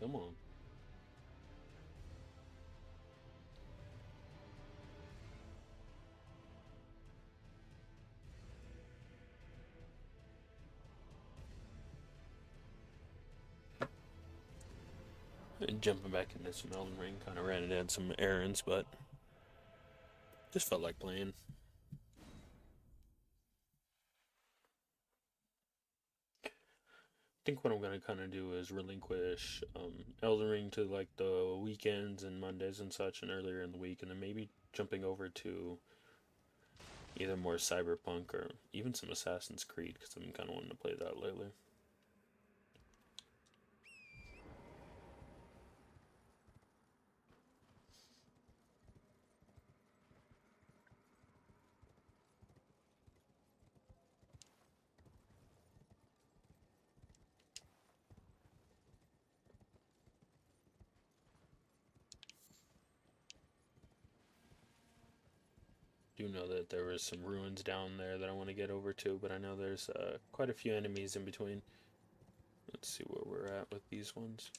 Come on. And jumping back into some Elden Ring, kind of ran it in some errands, but just felt like playing. I think what I'm gonna kind of do is relinquish Elden Ring to like the weekends and Mondays and such, and earlier in the week, and then maybe jumping over to either more Cyberpunk or even some Assassin's Creed because I'm kind of wanting to play that lately. Do know that there was some ruins down there that I want to get over to, but I know there's quite a few enemies in between. Let's see where we're at with these ones.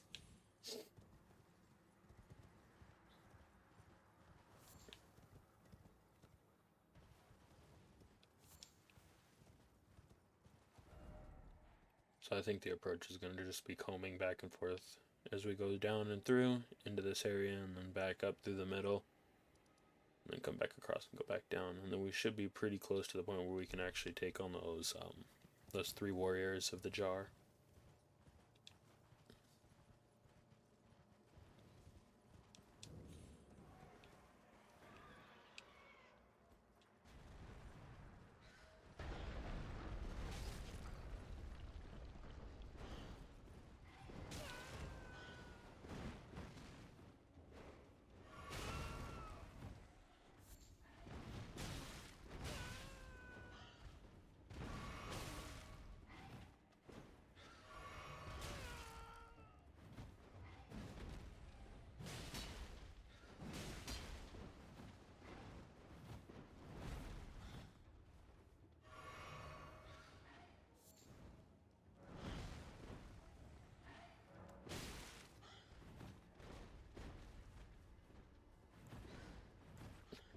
So I think the approach is going to just be combing back and forth as we go down and through into this area and then back up through the middle. And then come back across and go back down. And then we should be pretty close to the point where we can actually take on those three warriors of the jar.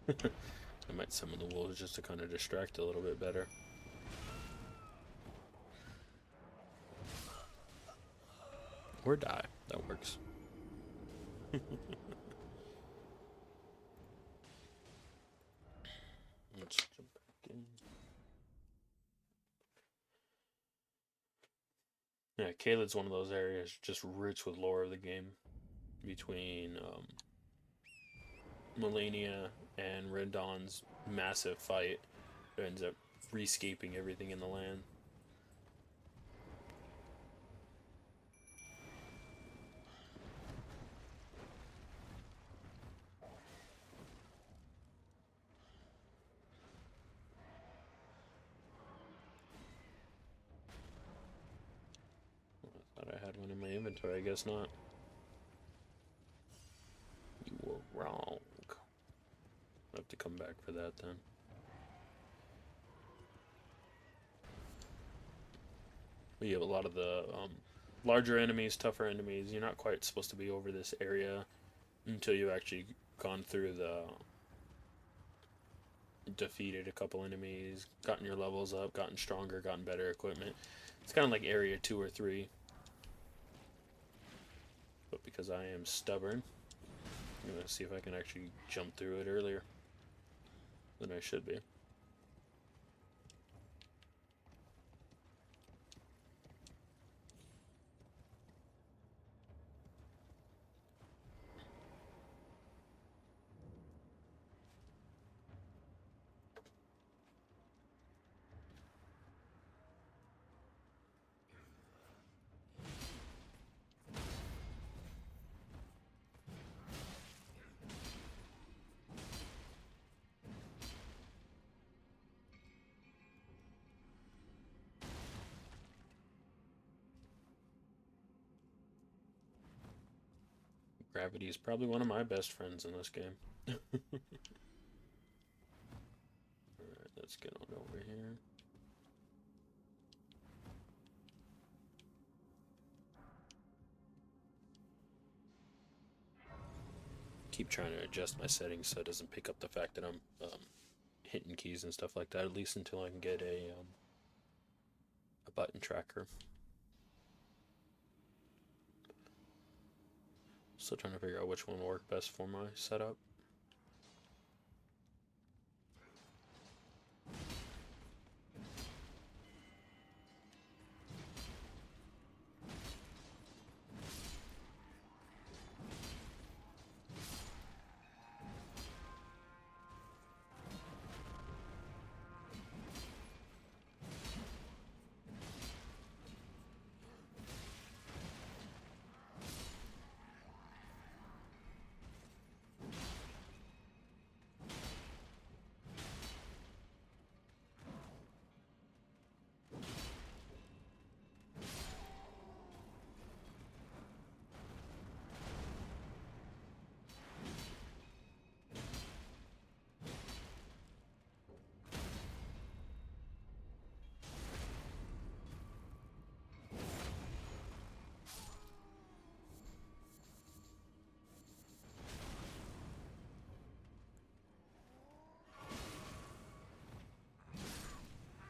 I might summon the wolves just to kind of distract a little bit better. Or die. That works. Let's jump back in. Yeah, Caelid's one of those areas just rich with lore of the game between Melania and Rendon's massive fight that ends up rescaping everything in the land. I thought I had one in my inventory, I guess not. You were wrong. I'll have to come back for that then. We have a lot of the larger enemies, tougher enemies. You're not quite supposed to be over this area until you've actually gone through the defeated a couple enemies, gotten your levels up, gotten stronger, gotten better equipment. It's kind of like area 2 or 3. But because I am stubborn, I'm going to see if I can actually jump through it earlier than I should be. Gravity is probably one of my best friends in this game. Alright, let's get on over here. keep trying to adjust my settings so it doesn't pick up the fact that I'm hitting keys and stuff like that, at least until I can get a button tracker. Still trying to figure out which one will work best for my setup.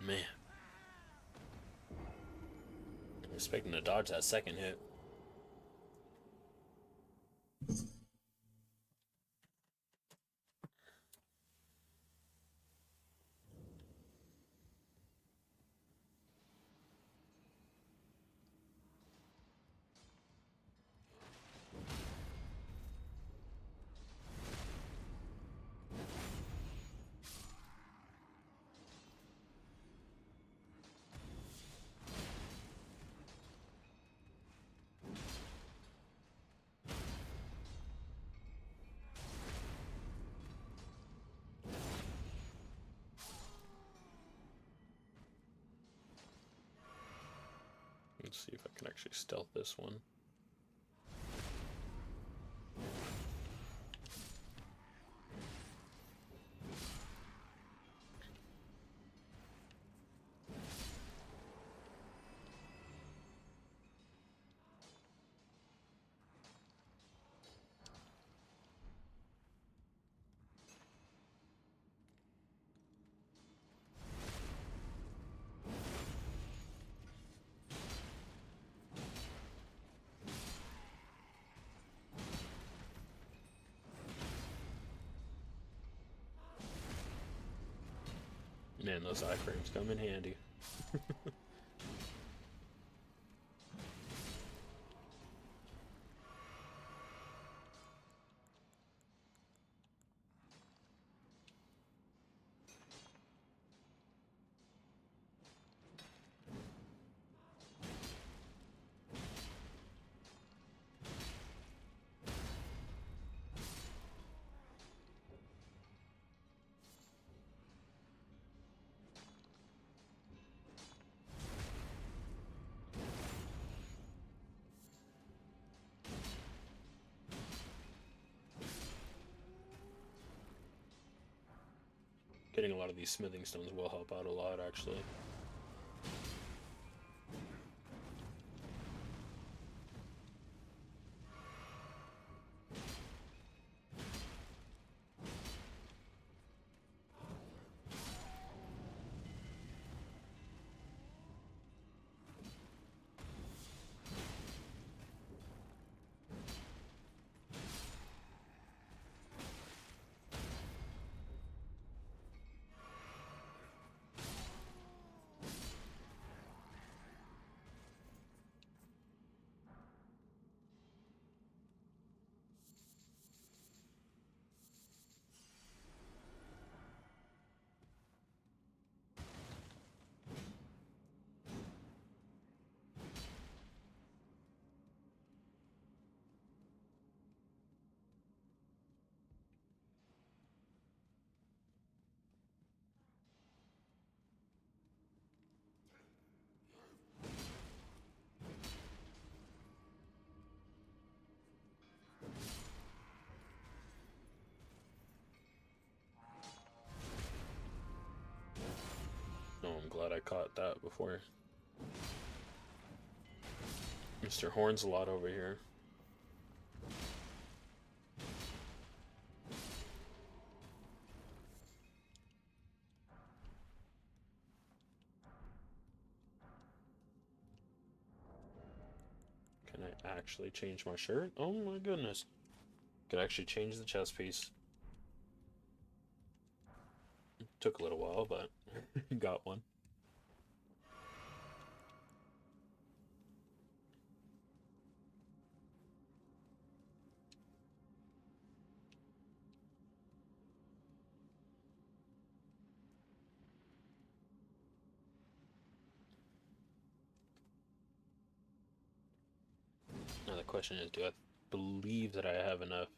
Man. I'm expecting to dodge that second hit. Let's see if I can actually stealth this one. Man, those iframes come in handy. Getting a lot of these smithing stones will help out a lot, actually. Oh, I'm glad I caught that before. Mr. Horn's a lot over here. actually change my shirt. Oh my goodness. Could actually change the chest piece. Took a little while, but got one. Now the question is, do I believe that I have enough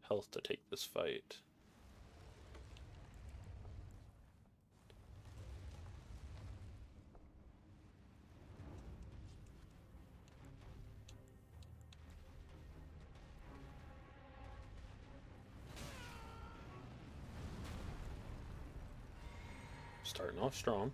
health to take this fight? Starting off strong.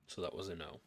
So that was a no.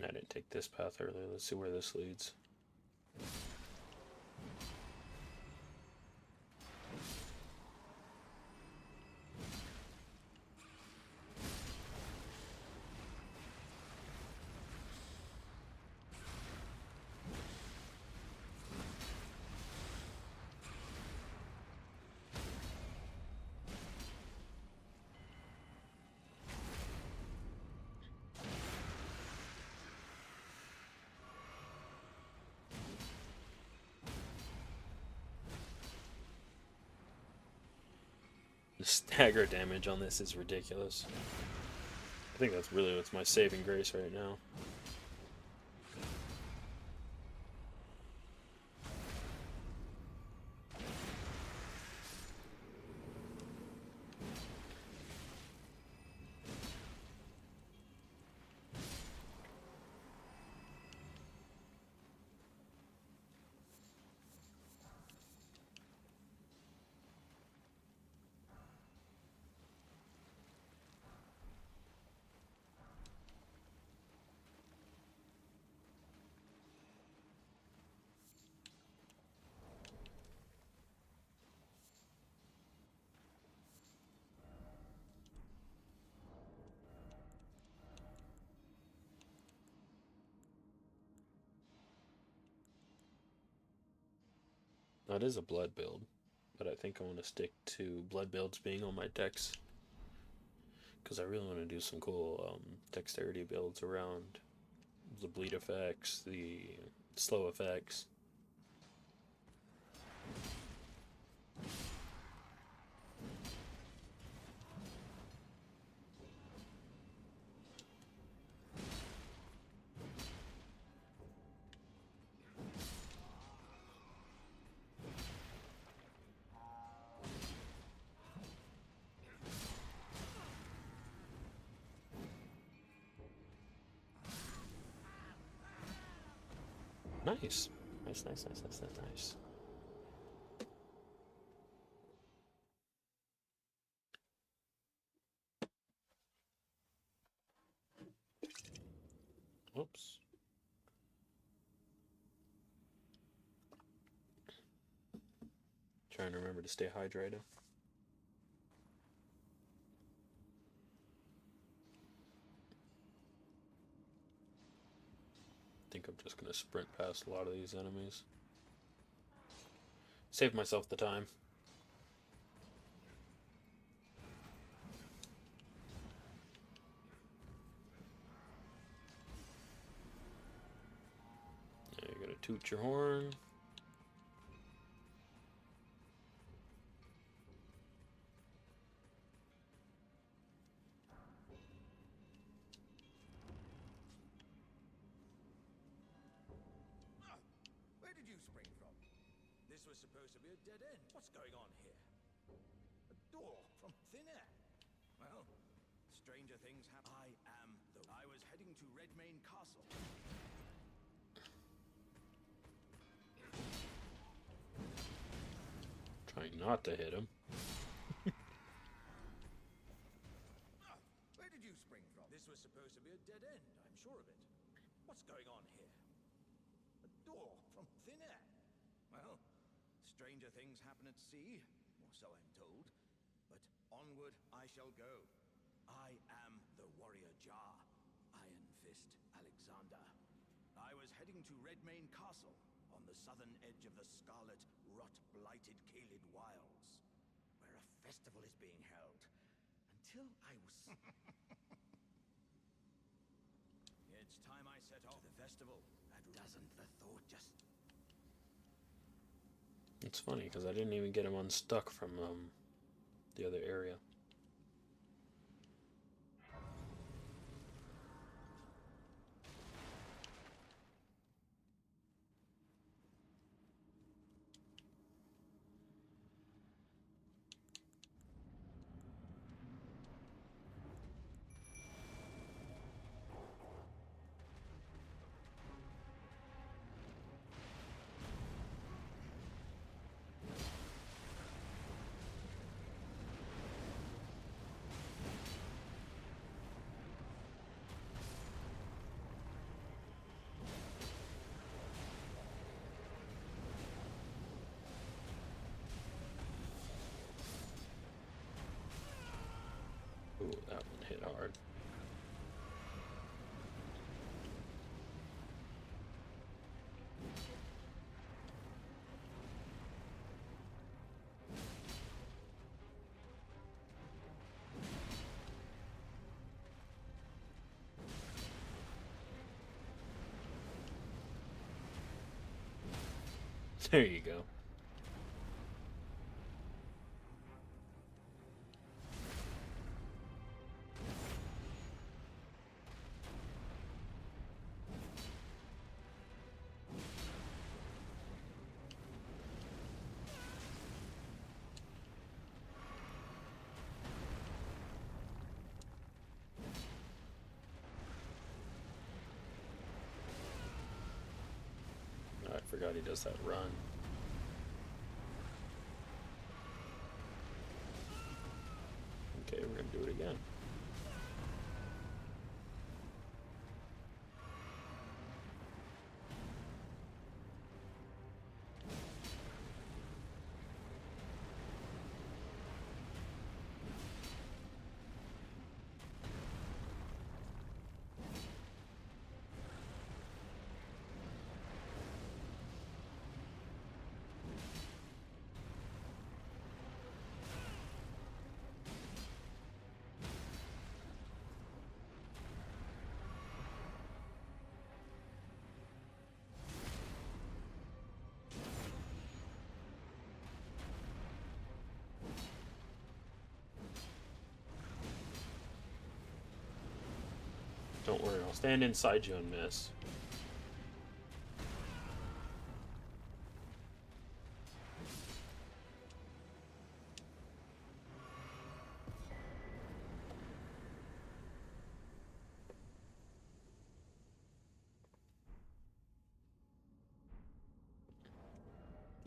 I didn't take this path earlier. Let's see where this leads. The stagger damage on this is ridiculous. I think that's really what's my saving grace right now. That is a blood build, but I think I want to stick to blood builds being on my decks because I really want to do some cool dexterity builds around the bleed effects, the slow effects. Nice. Nice, nice, nice, nice, nice, nice. Oops. Trying to remember to stay hydrated. think I'm just gonna sprint past a lot of these enemies. Save myself the time. Yeah, you gotta toot your horn. Where did you spring from? This was supposed to be a dead end. What's going on here? A door from thin air. Well, stranger things happen. I was heading to Redmane Castle. Trying not to hit him. Where did you spring from? This was supposed to be a dead end, I'm sure of it. What's going on here? A door from thin air. Well, stranger things happen at sea, or so I'm told. But onward I shall go. I am the warrior Jar, Iron Fist Alexander. I was heading to Redmane Castle, on the southern edge of the scarlet, rot-blighted Kaled Wilds, where a festival is being held. Until I was... It's time I set off to the festival. Doesn't the thought just... It's funny, because I didn't even get him unstuck from the other area. Ooh, that one hit hard. There you go. Oh, I forgot he does that run. Okay, we're gonna do it again. Don't worry, I'll stand inside you and miss.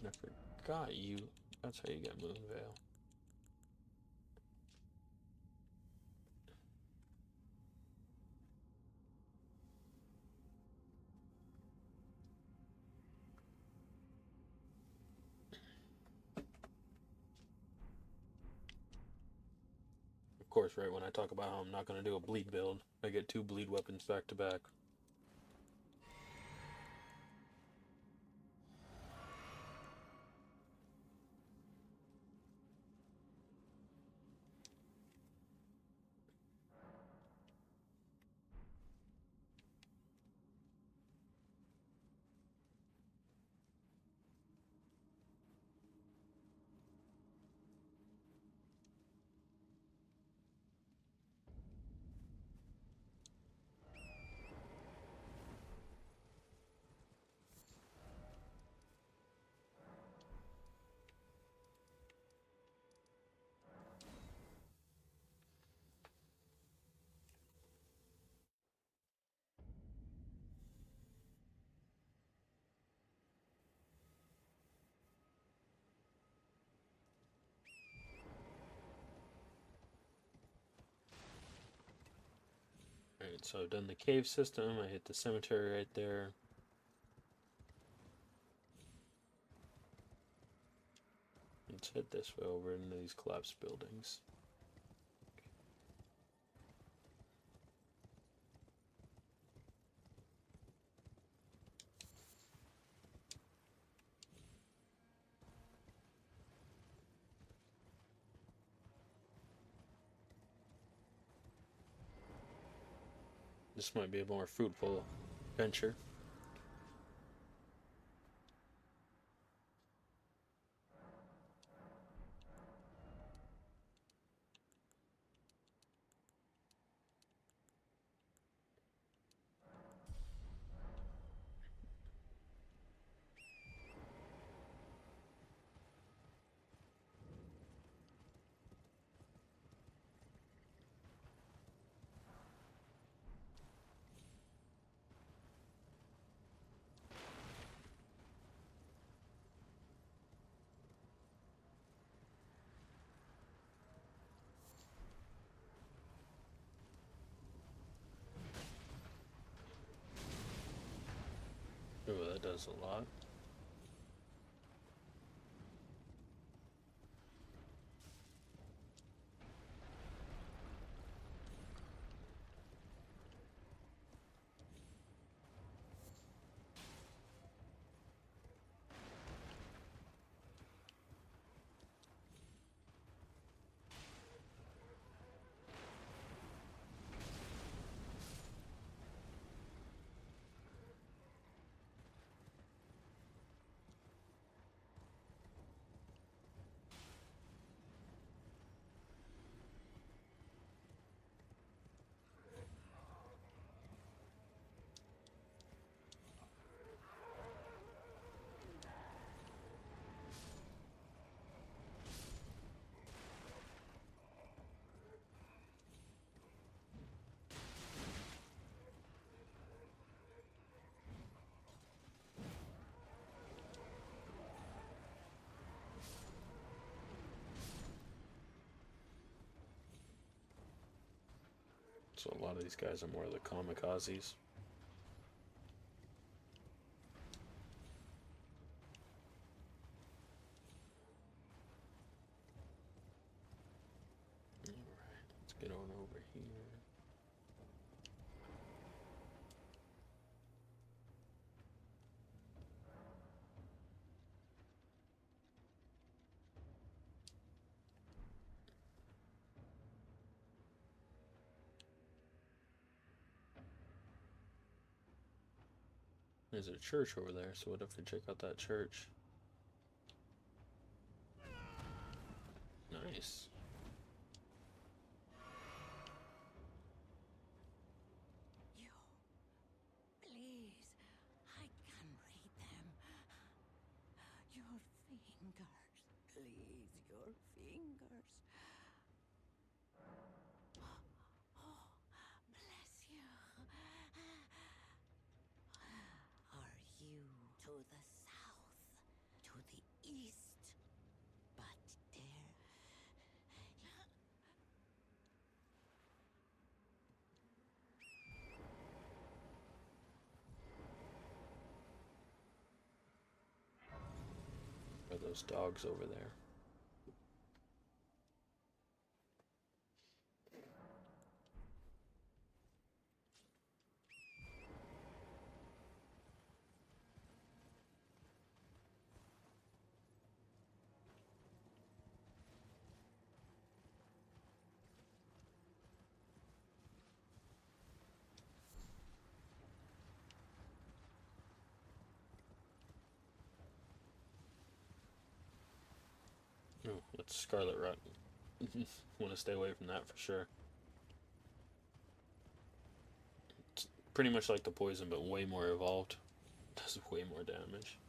I forgot you. That's how you get Moonveil. Of course, right when I talk about how I'm not going to do a bleed build, I get 2 bleed weapons back to back. So I've done the cave system, I hit the cemetery right there. Let's head this way over into these collapsed buildings. This might be a more fruitful venture. Oh, that does a lot. So a lot of these guys are more the kamikazes. Alright, let's get on over here. There's a church over there, so what if we check out that church? Nice. You, please, I can read them. Your fingers, please, your fingers. Oh, bless you. Are you to the south, to the east? But there. Are those dogs over there? Oh, that's Scarlet Rot. Want to stay away from that for sure. It's pretty much like the poison, but way more evolved. Does way more damage.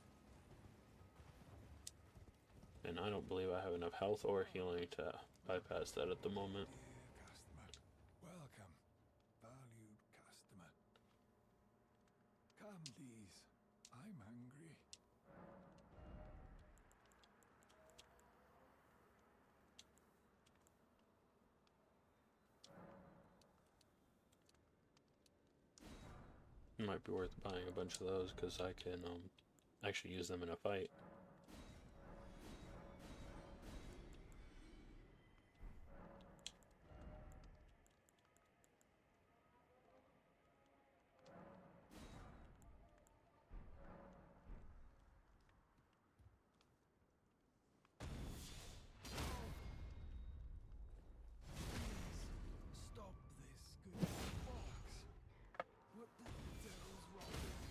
And I don't believe I have enough health or healing to bypass that at the moment. Dear customer, welcome, valued customer. Come, please. I'm hungry. It might be worth buying a bunch of those because I can actually use them in a fight. Stop this, good fox. What the devil's wrong with you?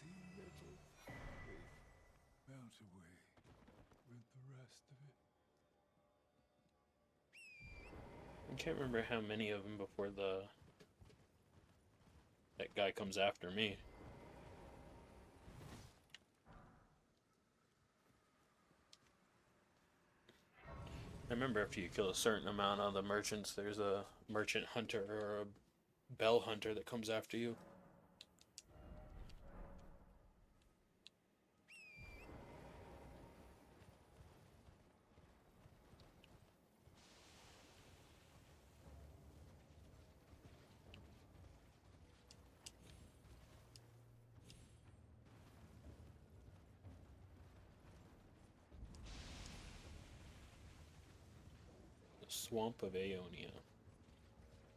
Dirty little fairy. Melt away with the rest of it. I can't remember how many of them before that guy comes after me. I remember after you kill a certain amount of the merchants, there's a merchant hunter or a bell hunter that comes after you. The Swamp of Aeonia. Vamos.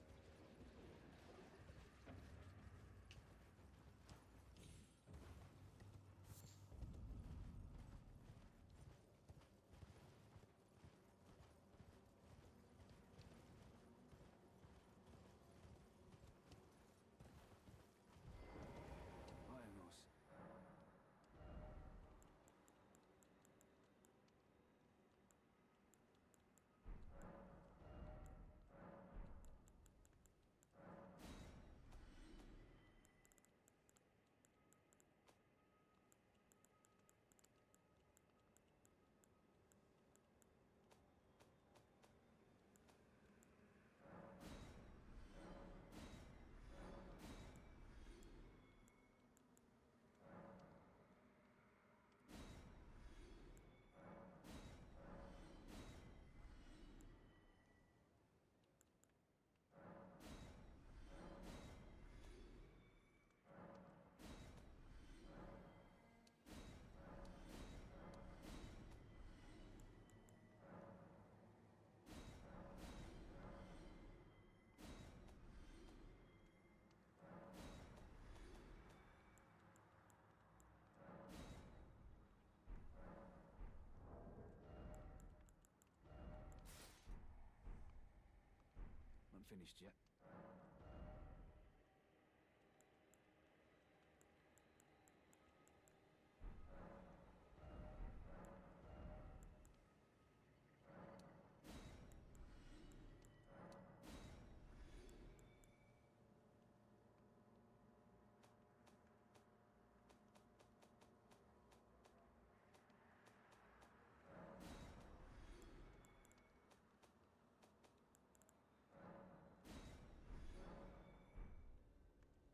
Not finished yet.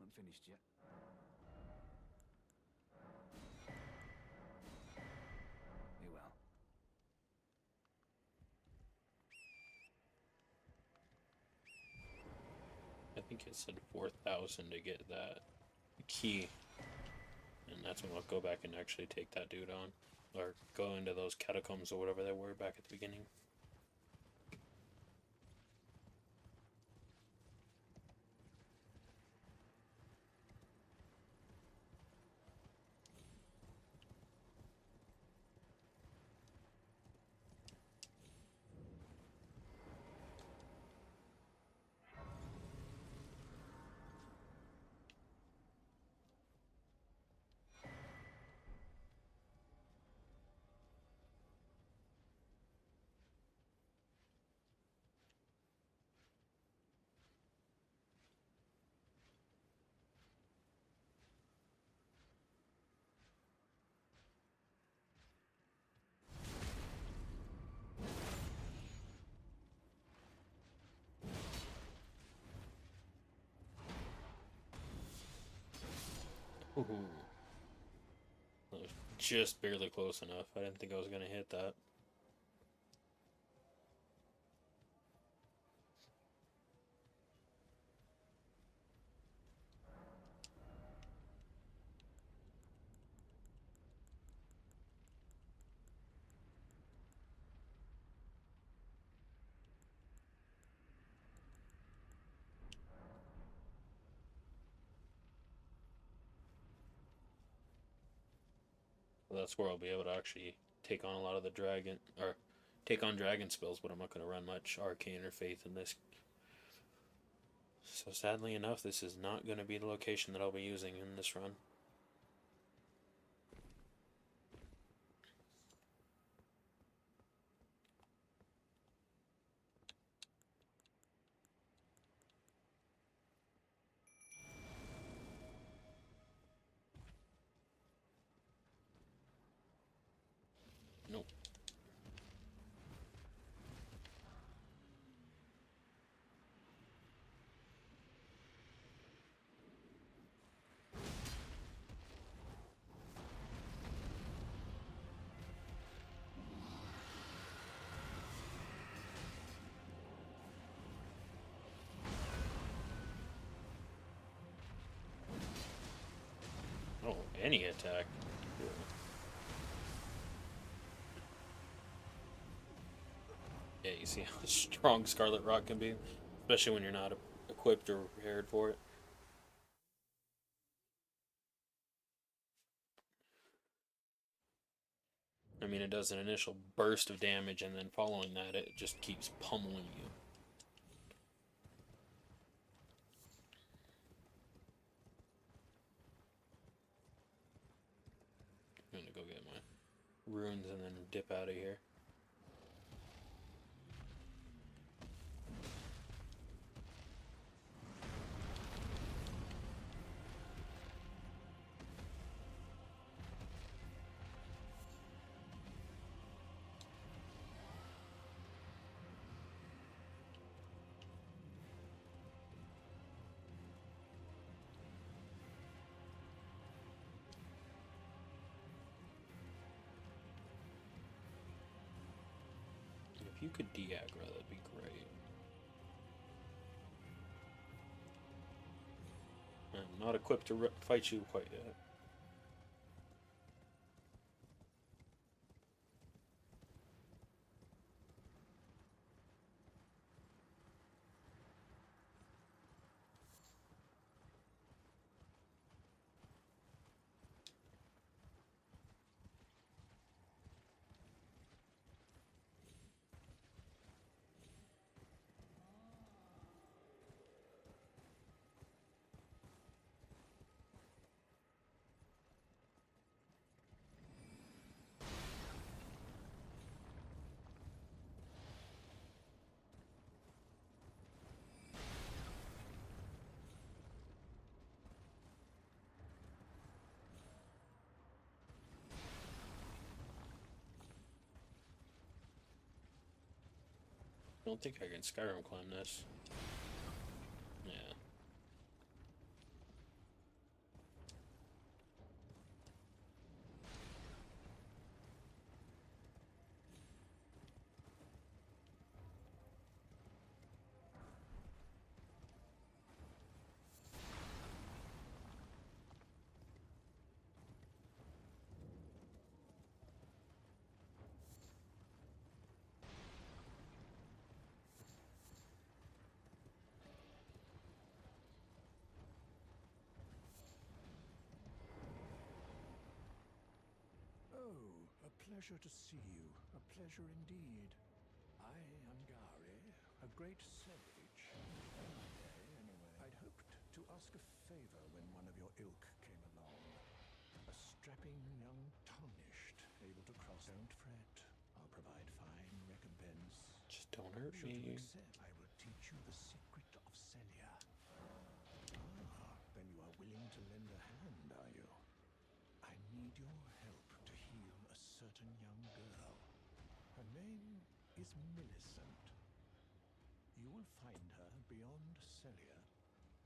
Not finished yet. You will. I think it said 4,000 to get that key. And that's when I'll go back and actually take that dude on. Or go into those catacombs or whatever they were back at the beginning. Ooh. just barely close enough. I didn't think I was going to hit that. Well, that's where I'll be able to actually take on a lot of the dragon, or take on dragon spells, but I'm not going to run much arcane or faith in this. So sadly enough, this is not going to be the location that I'll be using in this run. Nope. Oh, any attack. Cool. Yeah, you see how strong Scarlet Rock can be, especially when you're not equipped or prepared for it. I mean, it does an initial burst of damage, and then following that, it just keeps pummeling you. I'm gonna go get my runes and then dip out of here. If you could de-aggro, that'd be great. I'm not equipped to fight you quite yet. I don't think I can Skyrim climb this. Yeah. Oh, a pleasure to see you. A pleasure indeed. I am Gari, a great sage. In my day, anyway. I'd hoped to ask a favor when one of your ilk came along. A strapping young Tarnished, able to cross. Don't fret. I'll provide fine recompense. Just don't hurt Should you me. accept, I will teach you the secret of Celia. Ah, then you are willing to lend a hand, are you? I need your help to heal a certain young girl. Her name is Millicent. You will find her beyond Celia,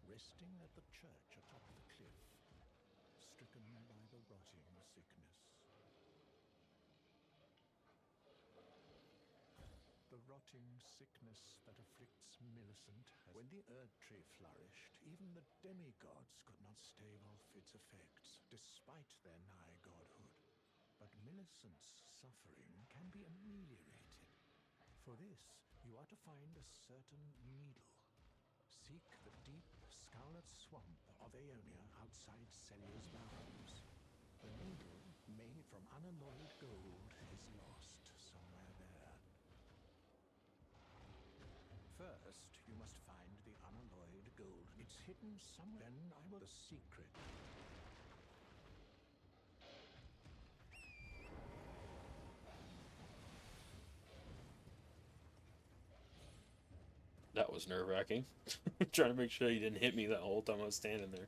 resting at the church atop the cliff, stricken by the rotting sickness. rotting sickness that afflicts Millicent. When the Erd Tree flourished, even the demigods could not stave off its effects, despite their nigh godhood. But Millicent's suffering can be ameliorated. For this, you are to find a certain needle. Seek the deep, scarlet swamp of Aeonia outside Celia's bounds. The needle, made from unalloyed gold, is lost somewhere there. First, you must find the unalloyed gold. It's hidden somewhere. Then I will... The secret. That was nerve-wracking. Trying to make sure he didn't hit me that whole time I was standing there.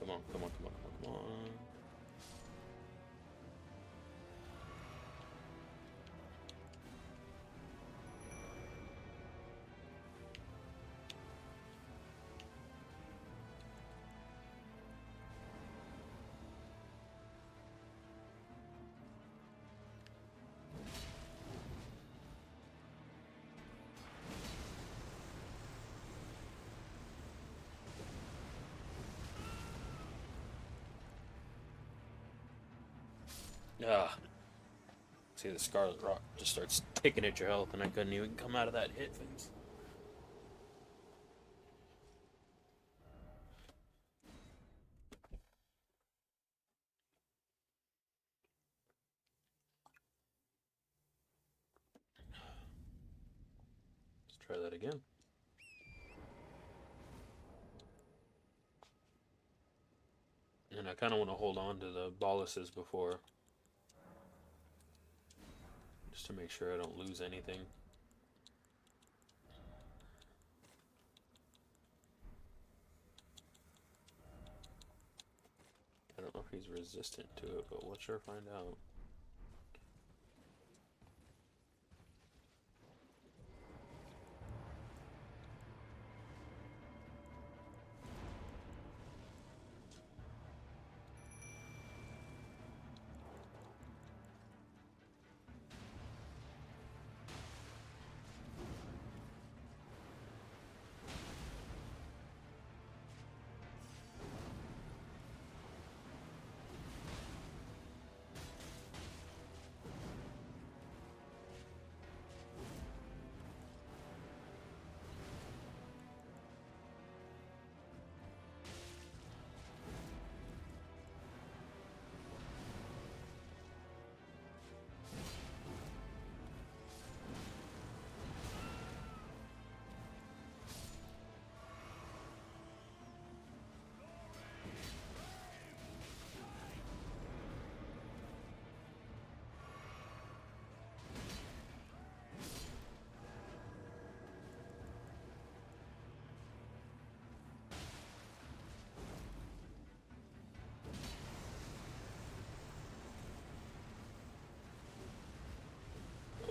Come on, come on, come on, come on, come on. Ah. See, the Scarlet Rock just starts ticking at your health, and I couldn't even come out of that hit phase. Let's try that again. And I kind of want to hold on to the boluses before, just to make sure I don't lose anything. I don't know if he's resistant to it, but we'll sure find out.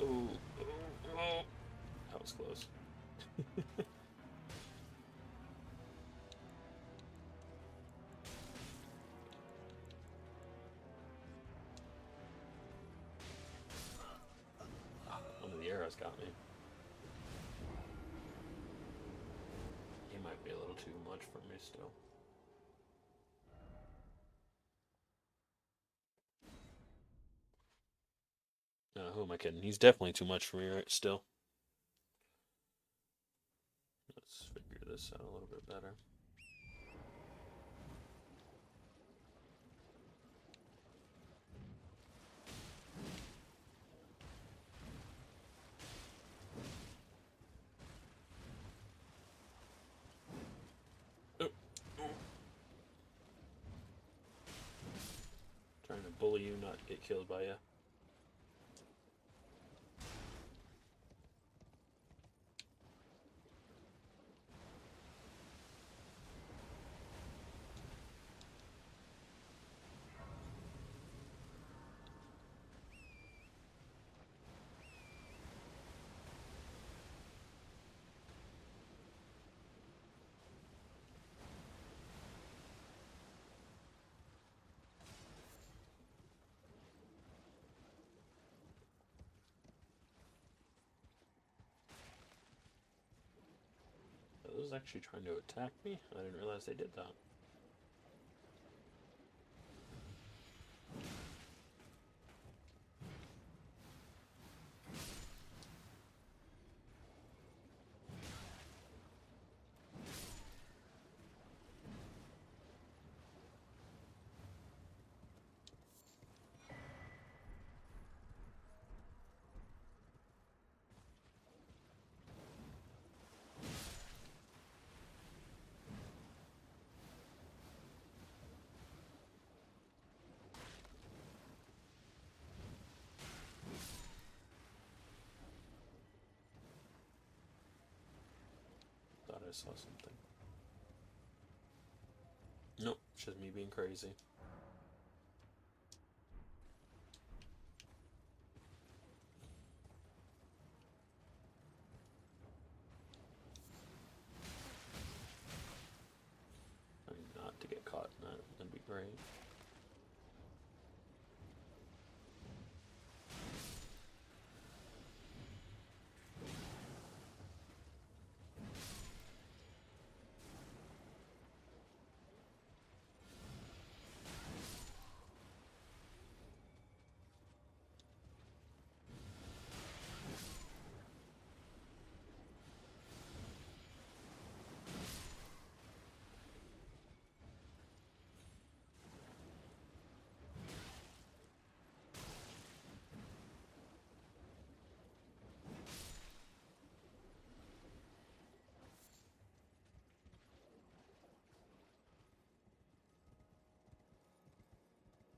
Oh, that was close. One of the arrows got me. He might be a little too much for me still. Who am I kidding? He's definitely too much for me right still. Let's figure this out a little bit better. bully you, not get killed by you. Are those actually trying to attack me? I didn't realize they did that. Thought I saw something. Nope, it's just me being crazy. I mean, not to get caught in that, that'd be great.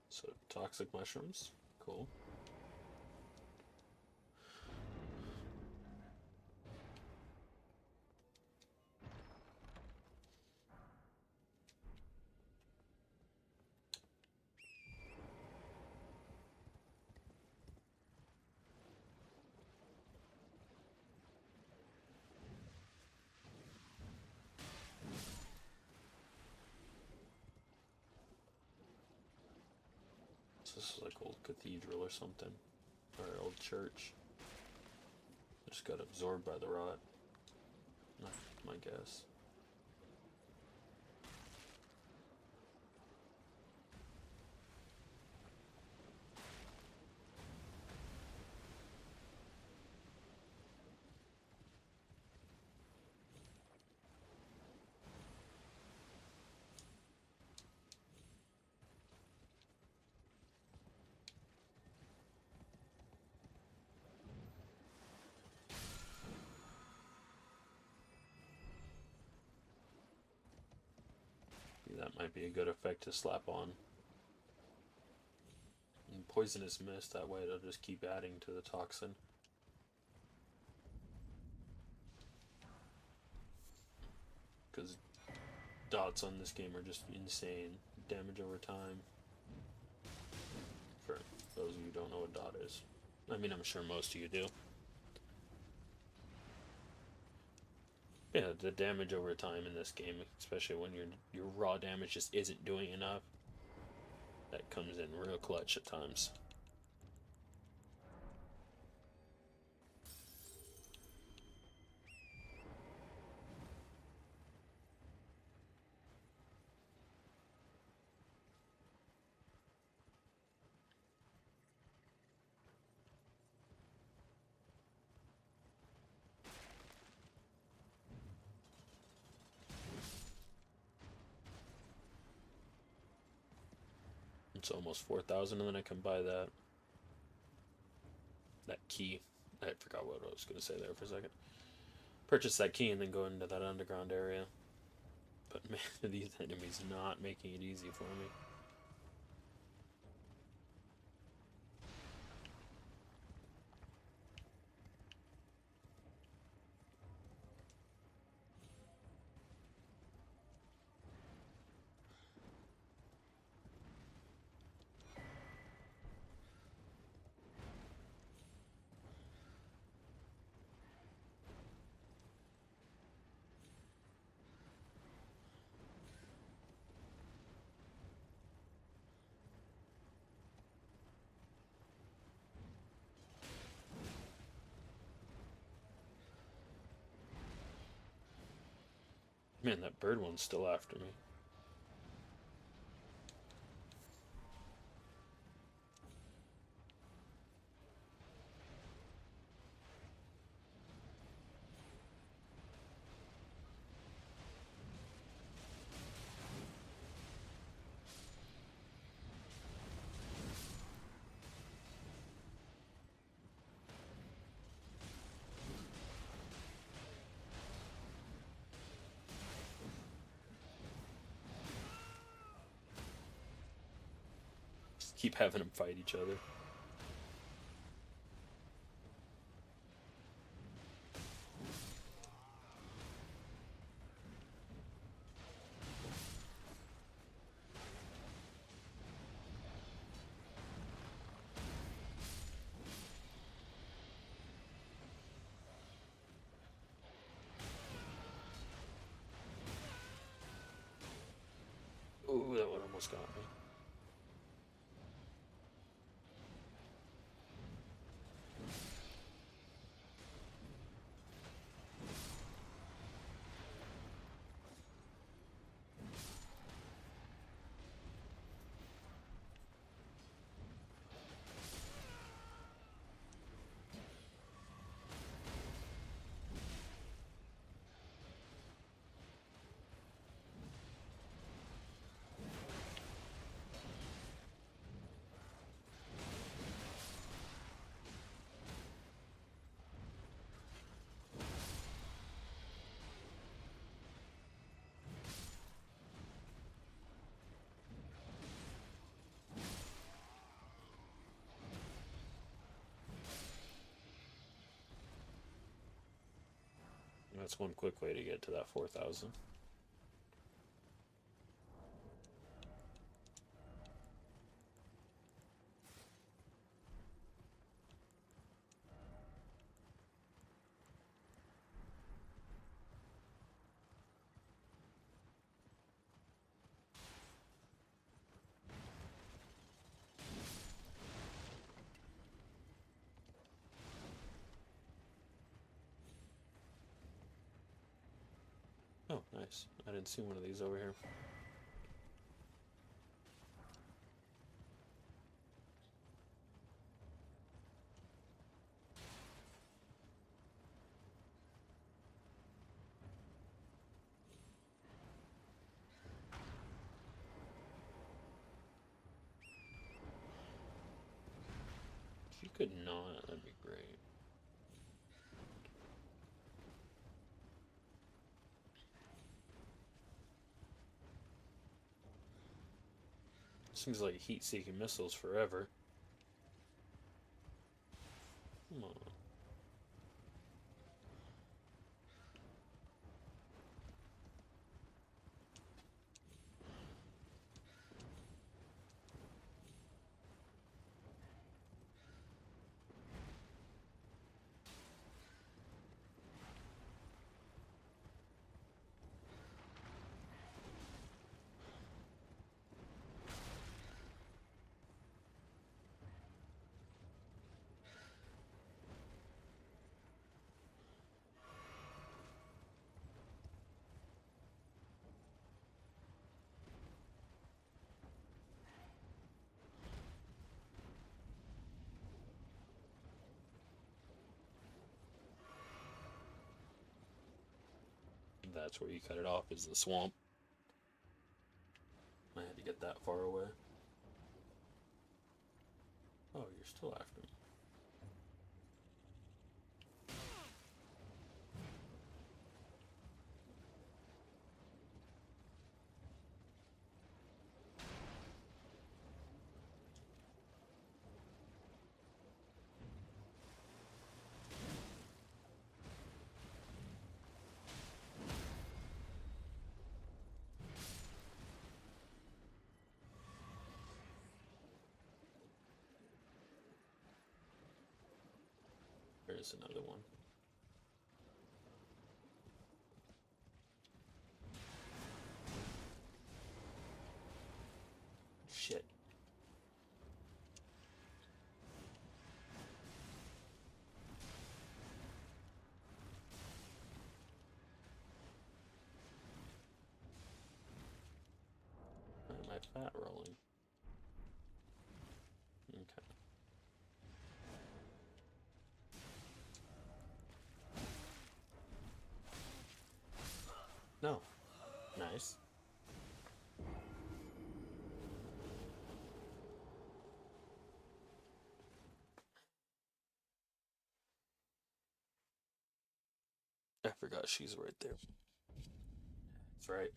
So, toxic mushrooms. Cool. So this is like old cathedral or something. Or old church. It just got absorbed by the rot. That's my guess. That might be a good effect to slap on. And poisonous mist, that way it'll just keep adding to the toxin. Because dots on this game are just insane. Damage over time. For those of you who don't know what dot is. I mean, I'm sure most of you do. Yeah, the damage over time in this game, especially when your raw damage just isn't doing enough, that comes in real clutch at times. It's almost 4,000, and then I can buy that key. I forgot what I was going to say there for a second. Purchase that key and then go into that underground area. But man, these enemies not making it easy for me. Man, that bird one's still after me. Just keep having them fight each other. Ooh, that one almost got me. That's one quick way to get to that 4,000. Oh, nice. I didn't see one of these over here. If you could not, that'd be great. Seems like heat-seeking missiles forever. Come on. That's where you cut it off, is the swamp. I had to get that far away. Oh, you're still after me. There's another one. Shit. get that rolling. Okay. No. Nice. I forgot she's right there. That's right.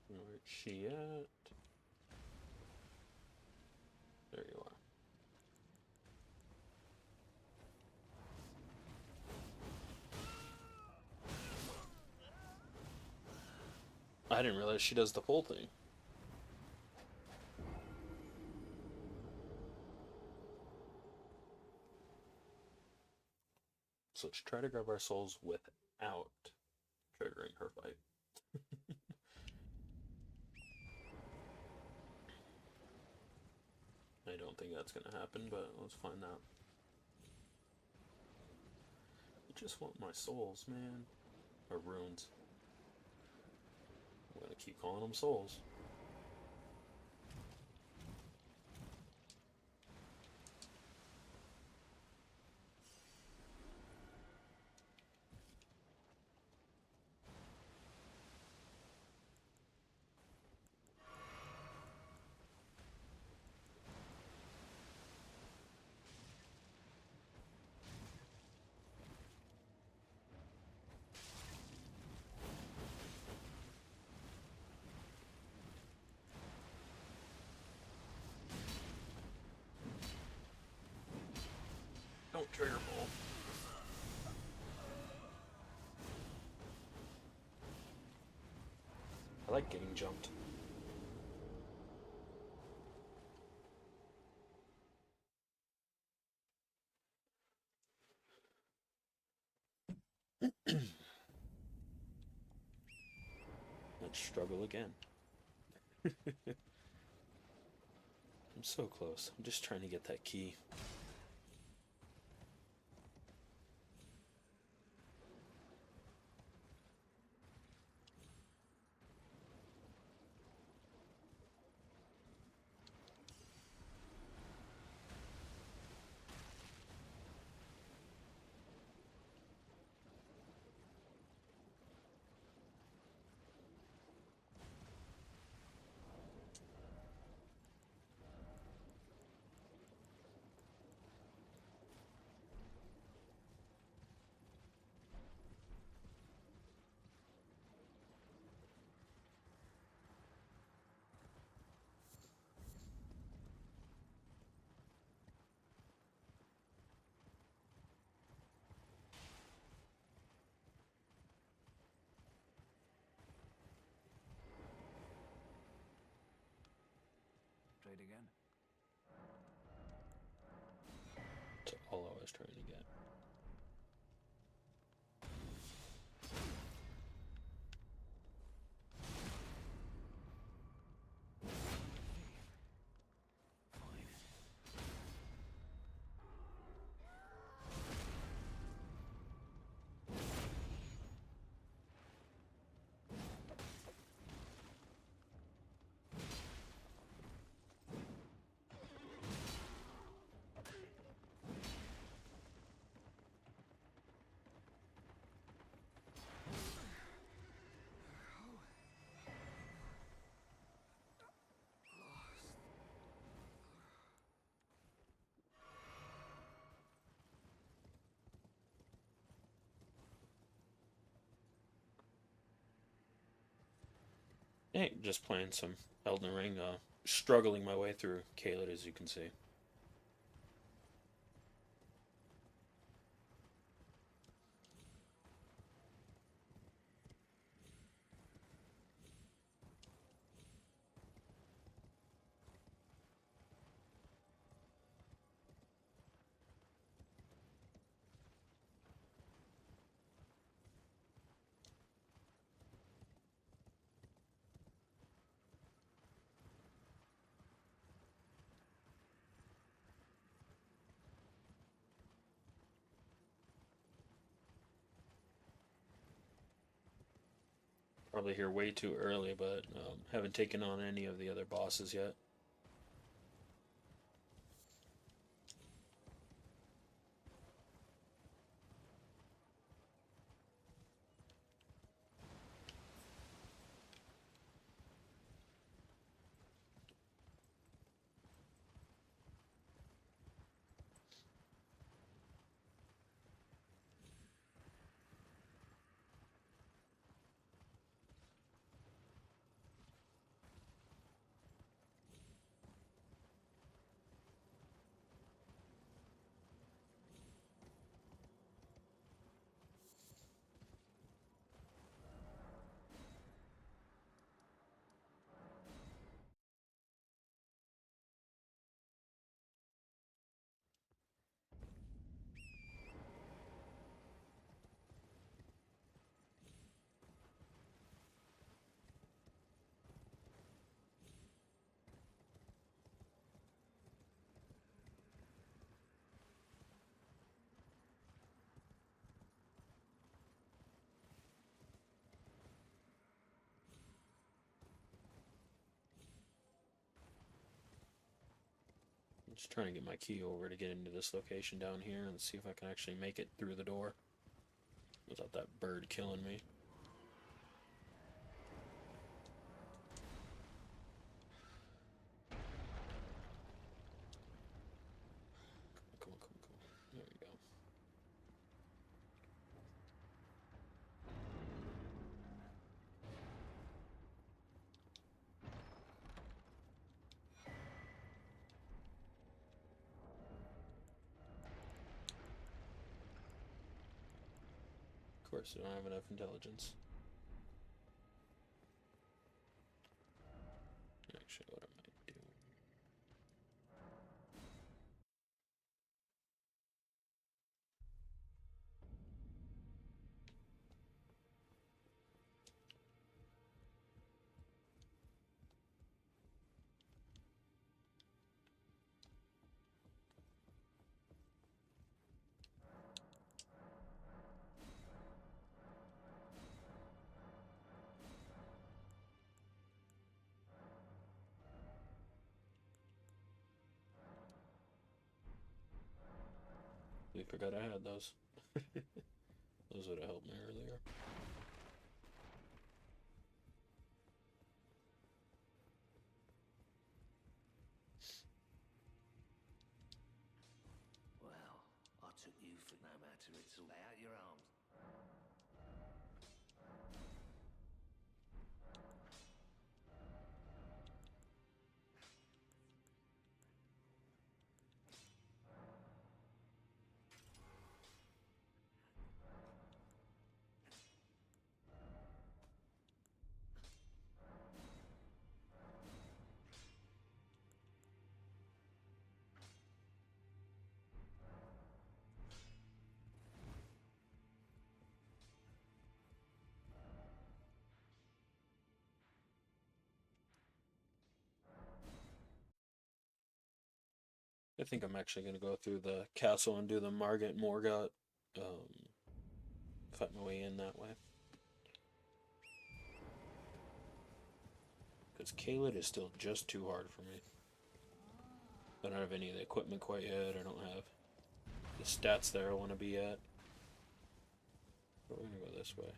Where's she at? There you are. I didn't realize she does the pull thing. So let's try to grab our souls without triggering her fight. I don't think that's gonna happen, but let's find out. I just want my souls, man. Or runes. I'm gonna keep calling them souls. Don't trigger pull. I like getting jumped. Let's struggle again. I'm so close. I'm just trying to get that key. Trade again. That's all I was trying to get. Hey, just playing some Elden Ring, struggling my way through Caelid, as you can see. Probably here way too early, but haven't taken on any of the other bosses yet. I'm just trying to get my key over to get into this location down here and see if I can actually make it through the door without that bird killing me. Come on, come on, come on. There we go. Of course, I don't have enough intelligence. Actually, what am I doing? We forgot I had those. Those would have helped me earlier. Well, I took you for no matter it's all out your arms. I think I'm actually going to go through the castle and do the Margit Morgott, fight my way in that way. Because Caelid is still just too hard for me. I don't have any of the equipment quite yet. I don't have the stats there I want to be at. But we're going to go this way.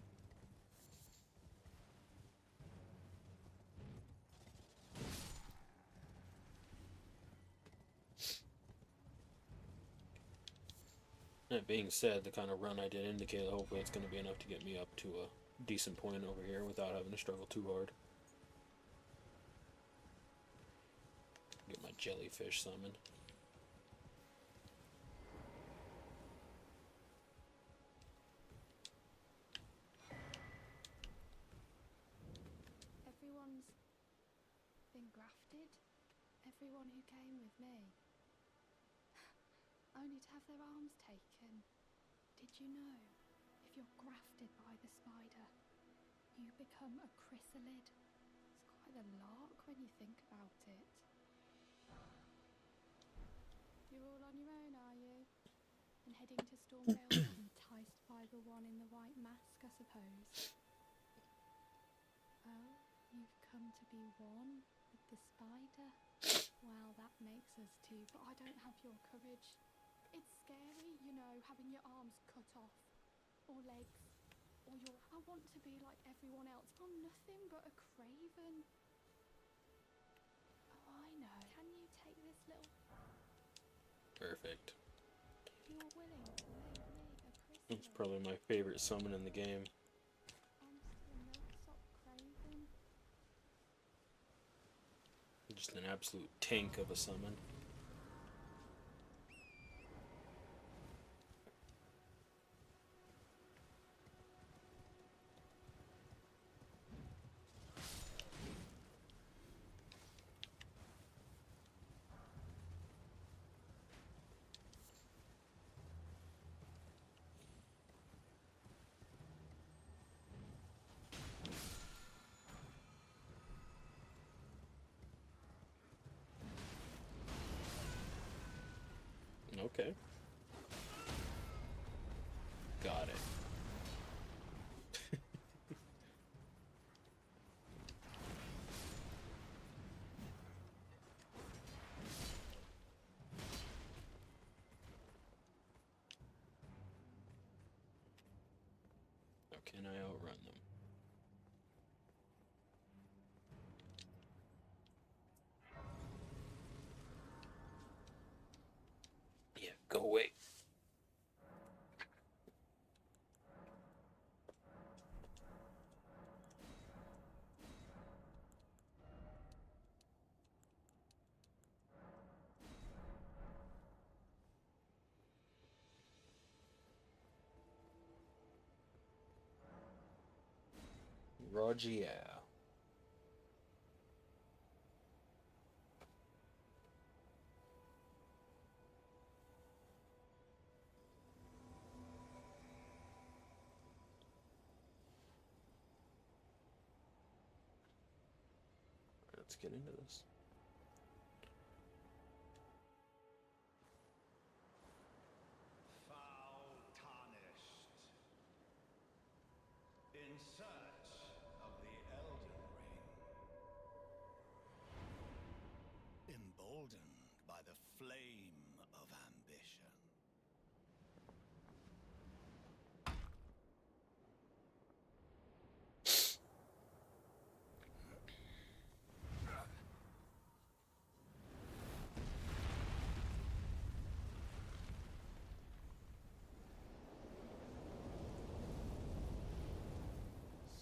That being said, the kind of run I did indicate, hopefully it's going to be enough to get me up to a decent point over here without having to struggle too hard. Get my jellyfish summoned. Everyone's been grafted. Everyone who came with me. Only to have their arms taken. Did you know? If you're grafted by the spider, you become a chrysalid. It's quite a lark when you think about it. You're all on your own, are you? And heading to Stormvale, enticed by the one in the white mask, I suppose. become to be one with the spider. Well, that makes us two, but I don't have your courage. It's scary, you know, having your arms cut off, or legs, or your... I want to be like everyone else. I'm nothing but a craven. Oh, I know. Can you take this little... Perfect. You're willing to make me a chrysalid? It's probably my favorite summon in the game. I'm still a milksop craven. Just an absolute tank of a summon. Okay. Got it. How can I outrun them? Yeah, go away. Roger, yeah. Let's get into this. Foul tarnished. In search of the Elden Ring. Emboldened by the flame of ambition.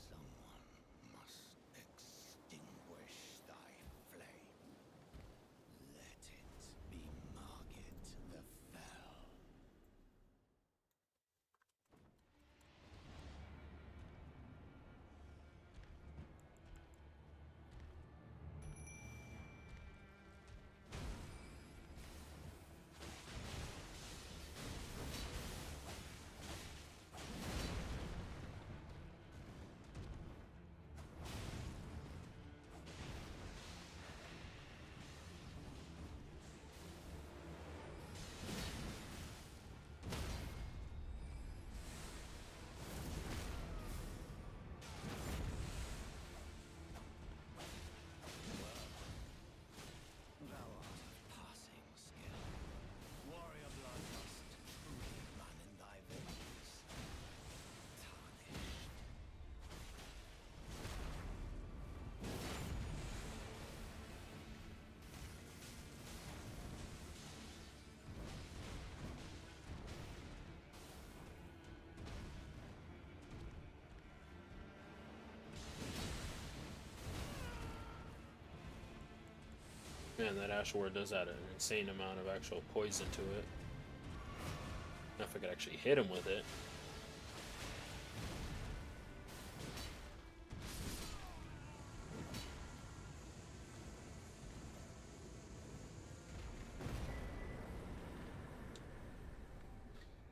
Someone must extinguish thy flame. Let it be Margit the Fell. Thou art of passing skill. Warrior blood must truly run in thy veins. Tarnished. Man, that Ash Ward does add an insane amount of actual poison to it. Now if I could actually hit him with it.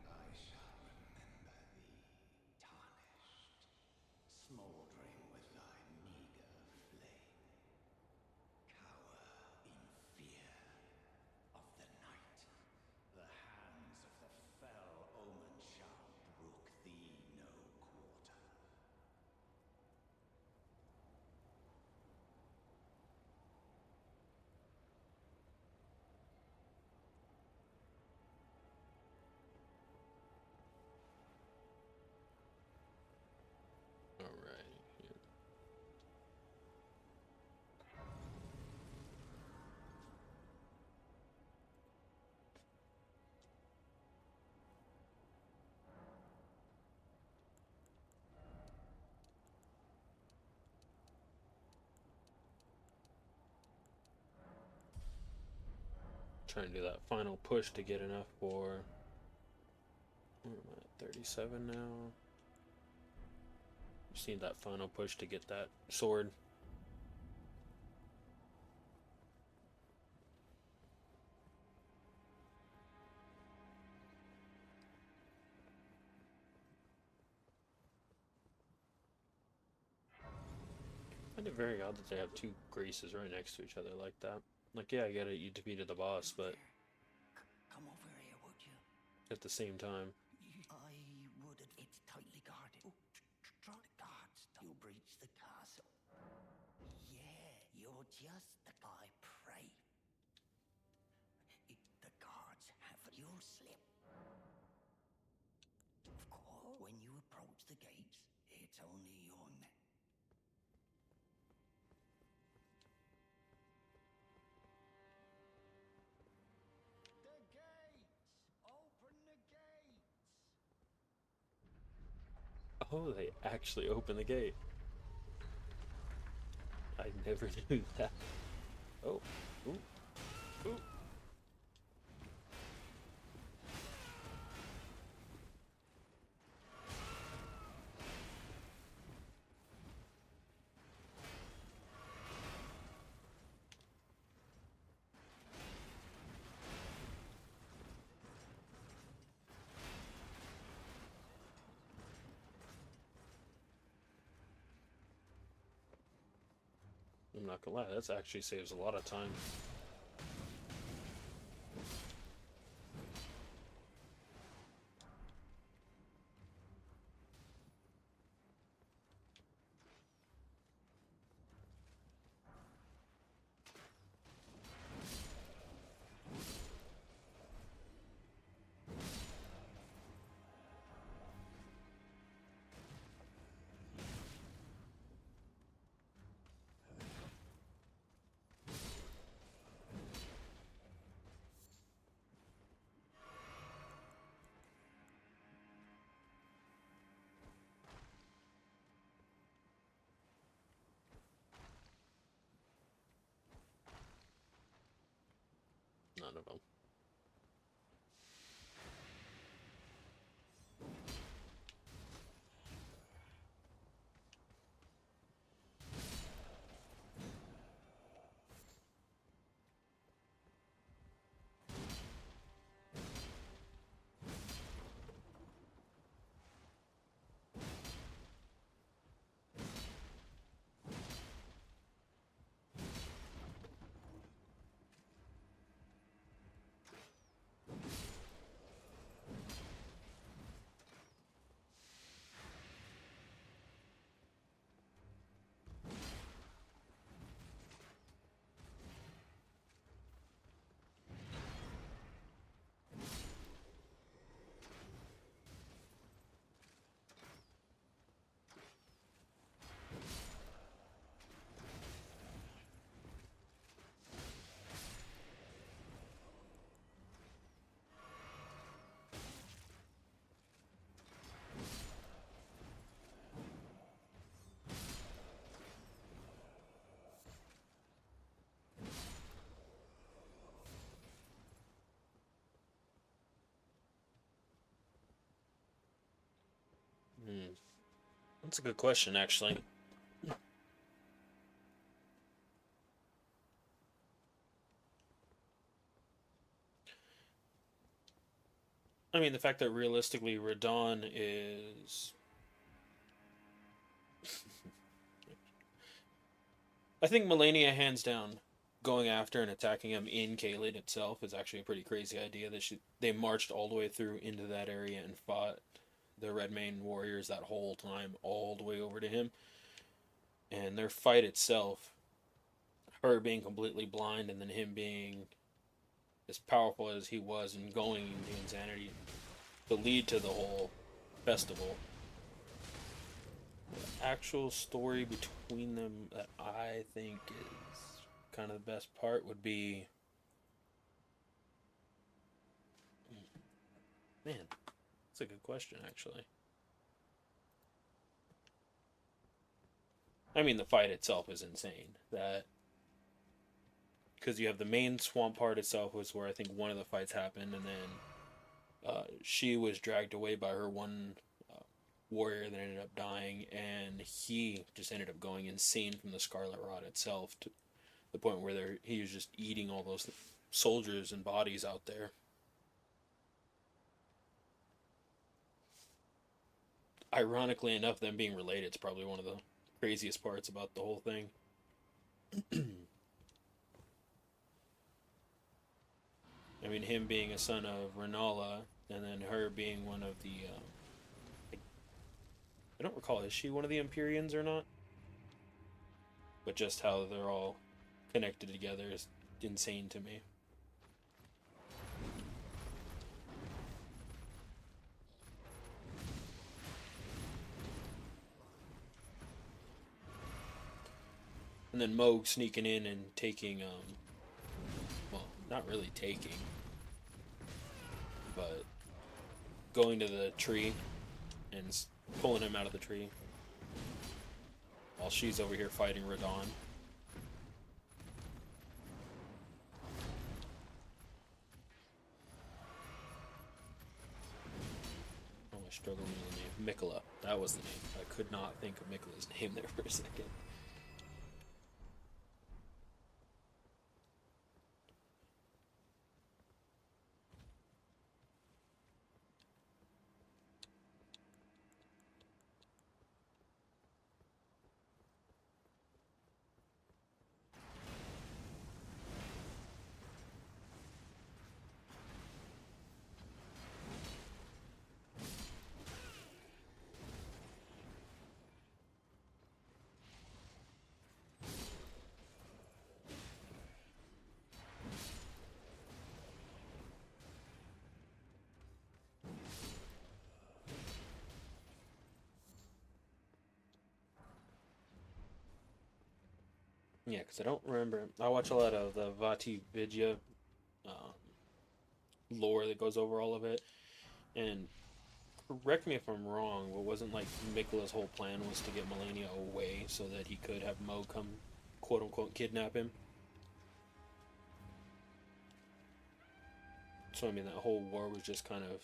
I shall remember thee, tarnished, smouldering with thy meager flame. Cower in fear of the night. The hands of the fell omen shall Trying to do that final push to get enough for. Where am I at? 37 now. Just need that final push to get that sword. I find it very odd that they have two graces right next to each other like that. Like, yeah, I get it, you defeated the boss, but Come over here, would you? at the same time, I would. It's tightly guarded. Oh, draw the guards. You'll breach the castle. Yeah, you're just the guy pray. The guards have your slip. Of course, when you approach the gates, it's only your neck. The gates! Open the gates! oh, they actually open the gate. I never knew that. Oh, ooh, ooh. I'm not gonna lie, that actually saves a lot of time. None of them. Hmm. That's a good question, actually. I mean, the fact that realistically Radon is. I think Melania, hands down, going after and attacking him in Caelid itself is actually a pretty crazy idea. That they marched all the way through into that area and fought the Redmane warriors that whole time, all the way over to him. And their fight itself, her being completely blind and then him being as powerful as he was and going into insanity, to lead to the whole festival. The actual story between them that I think is kind of the best part would be, man, that's a good question, actually. I mean, the fight itself is insane. That because you have the main swamp part itself was where I think one of the fights happened, and then she was dragged away by her one warrior that ended up dying, and he just ended up going insane from the Scarlet Rot itself to the point where he was just eating all those soldiers and bodies out there. Ironically enough, them being related is probably one of the craziest parts about the whole thing. I mean, him being a son of Renala, and then her being one of the. I don't recall, is she one of the Empyreans or not? But just how they're all connected together is insane to me. And then Moog sneaking in and taking, well, not really taking, but going to the tree and pulling him out of the tree while she's over here fighting Radon. Oh, I struggled with the name. Mikola. That was the name. I could not think of Mikola's name there for a second. Yeah, because I don't remember. I watch a lot of the Vati Vidya um, lore that goes over all of it. And correct me if I'm wrong, but wasn't like Mikola's whole plan was to get Melania away so that he could have Mo come, quote unquote, kidnap him? So, I mean, that whole war was just kind of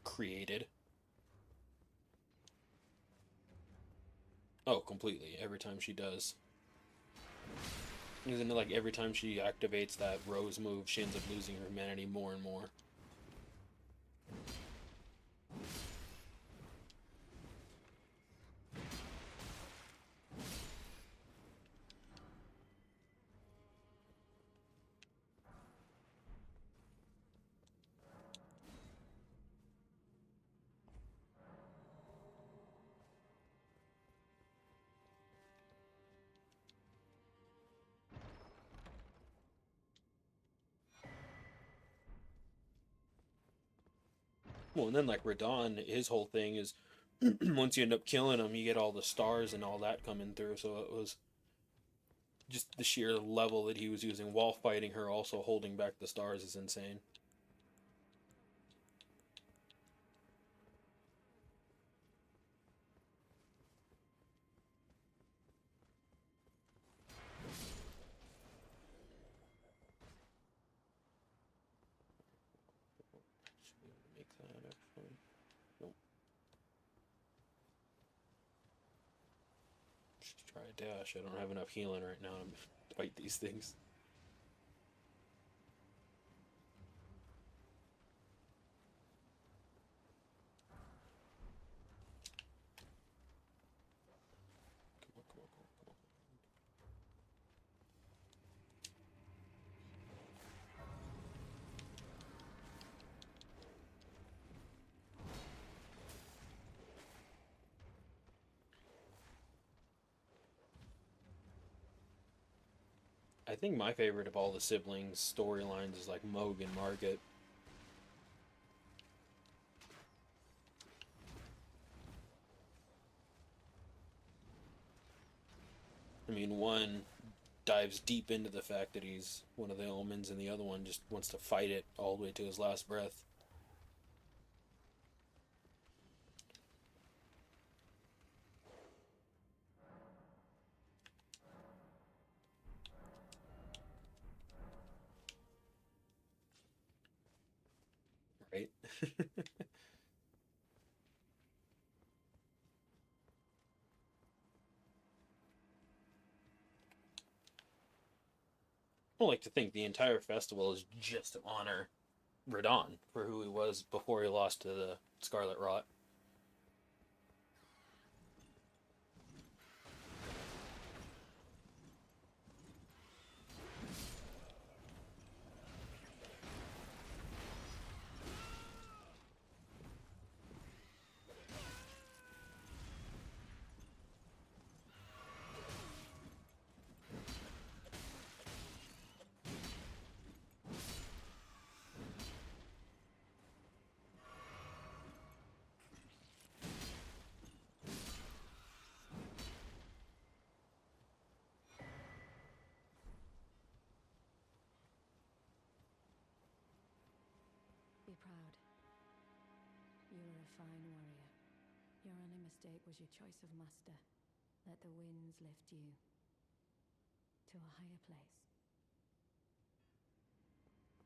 created. Oh, completely. Every time she does. Isn't it like every time she activates that Rose move, she ends up losing her humanity more and more? Well, and then like Radon, his whole thing is once you end up killing him, you get all the stars and all that coming through. So it was just the sheer level that he was using while fighting her, also holding back the stars, is insane. Make that actually. Nope. Just try a dash. I don't have enough healing right now to fight these things. Come on, come on, come on, come on. I think my favorite of all the siblings storylines is like Moog and Margit. I mean, one dives deep into the fact that he's one of the omens, and the other one just wants to fight it all the way to his last breath. Right? I like to think the entire festival is just to honor Radon for who he was before he lost to the Scarlet Rot. Be proud. You are a fine warrior. Your only mistake was your choice of master. Let the winds lift you to a higher place.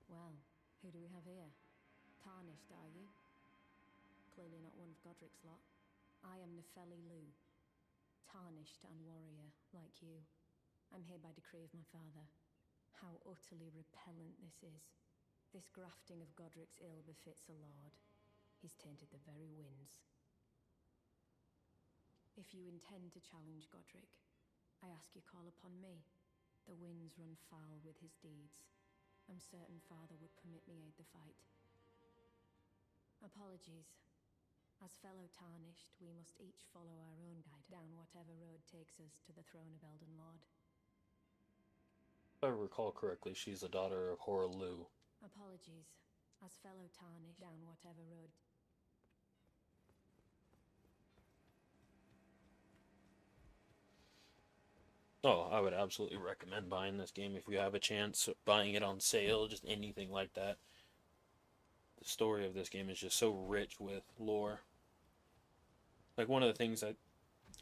Well, who do we have here? Tarnished, are you? Clearly not one of Godric's lot. I am Nefeli Lu. Tarnished and warrior, like you. I'm here by decree of my father. How utterly repellent this is. This grafting of Godric's ill befits a lord. He's tainted the very winds. If you intend to challenge Godric, I ask you call upon me. The winds run foul with his deeds. I'm certain father would permit me aid the fight. Apologies. As fellow Tarnished, we must each follow our own guide down whatever road takes us to the throne of Elden Lord. If I recall correctly, she's the daughter of Horlu. Apologies. As fellow Tarnished, down whatever road. Oh, I would absolutely recommend buying this game if you have a chance, buying it on sale, just anything like that. The story of this game is just so rich with lore. Like, one of the things I'm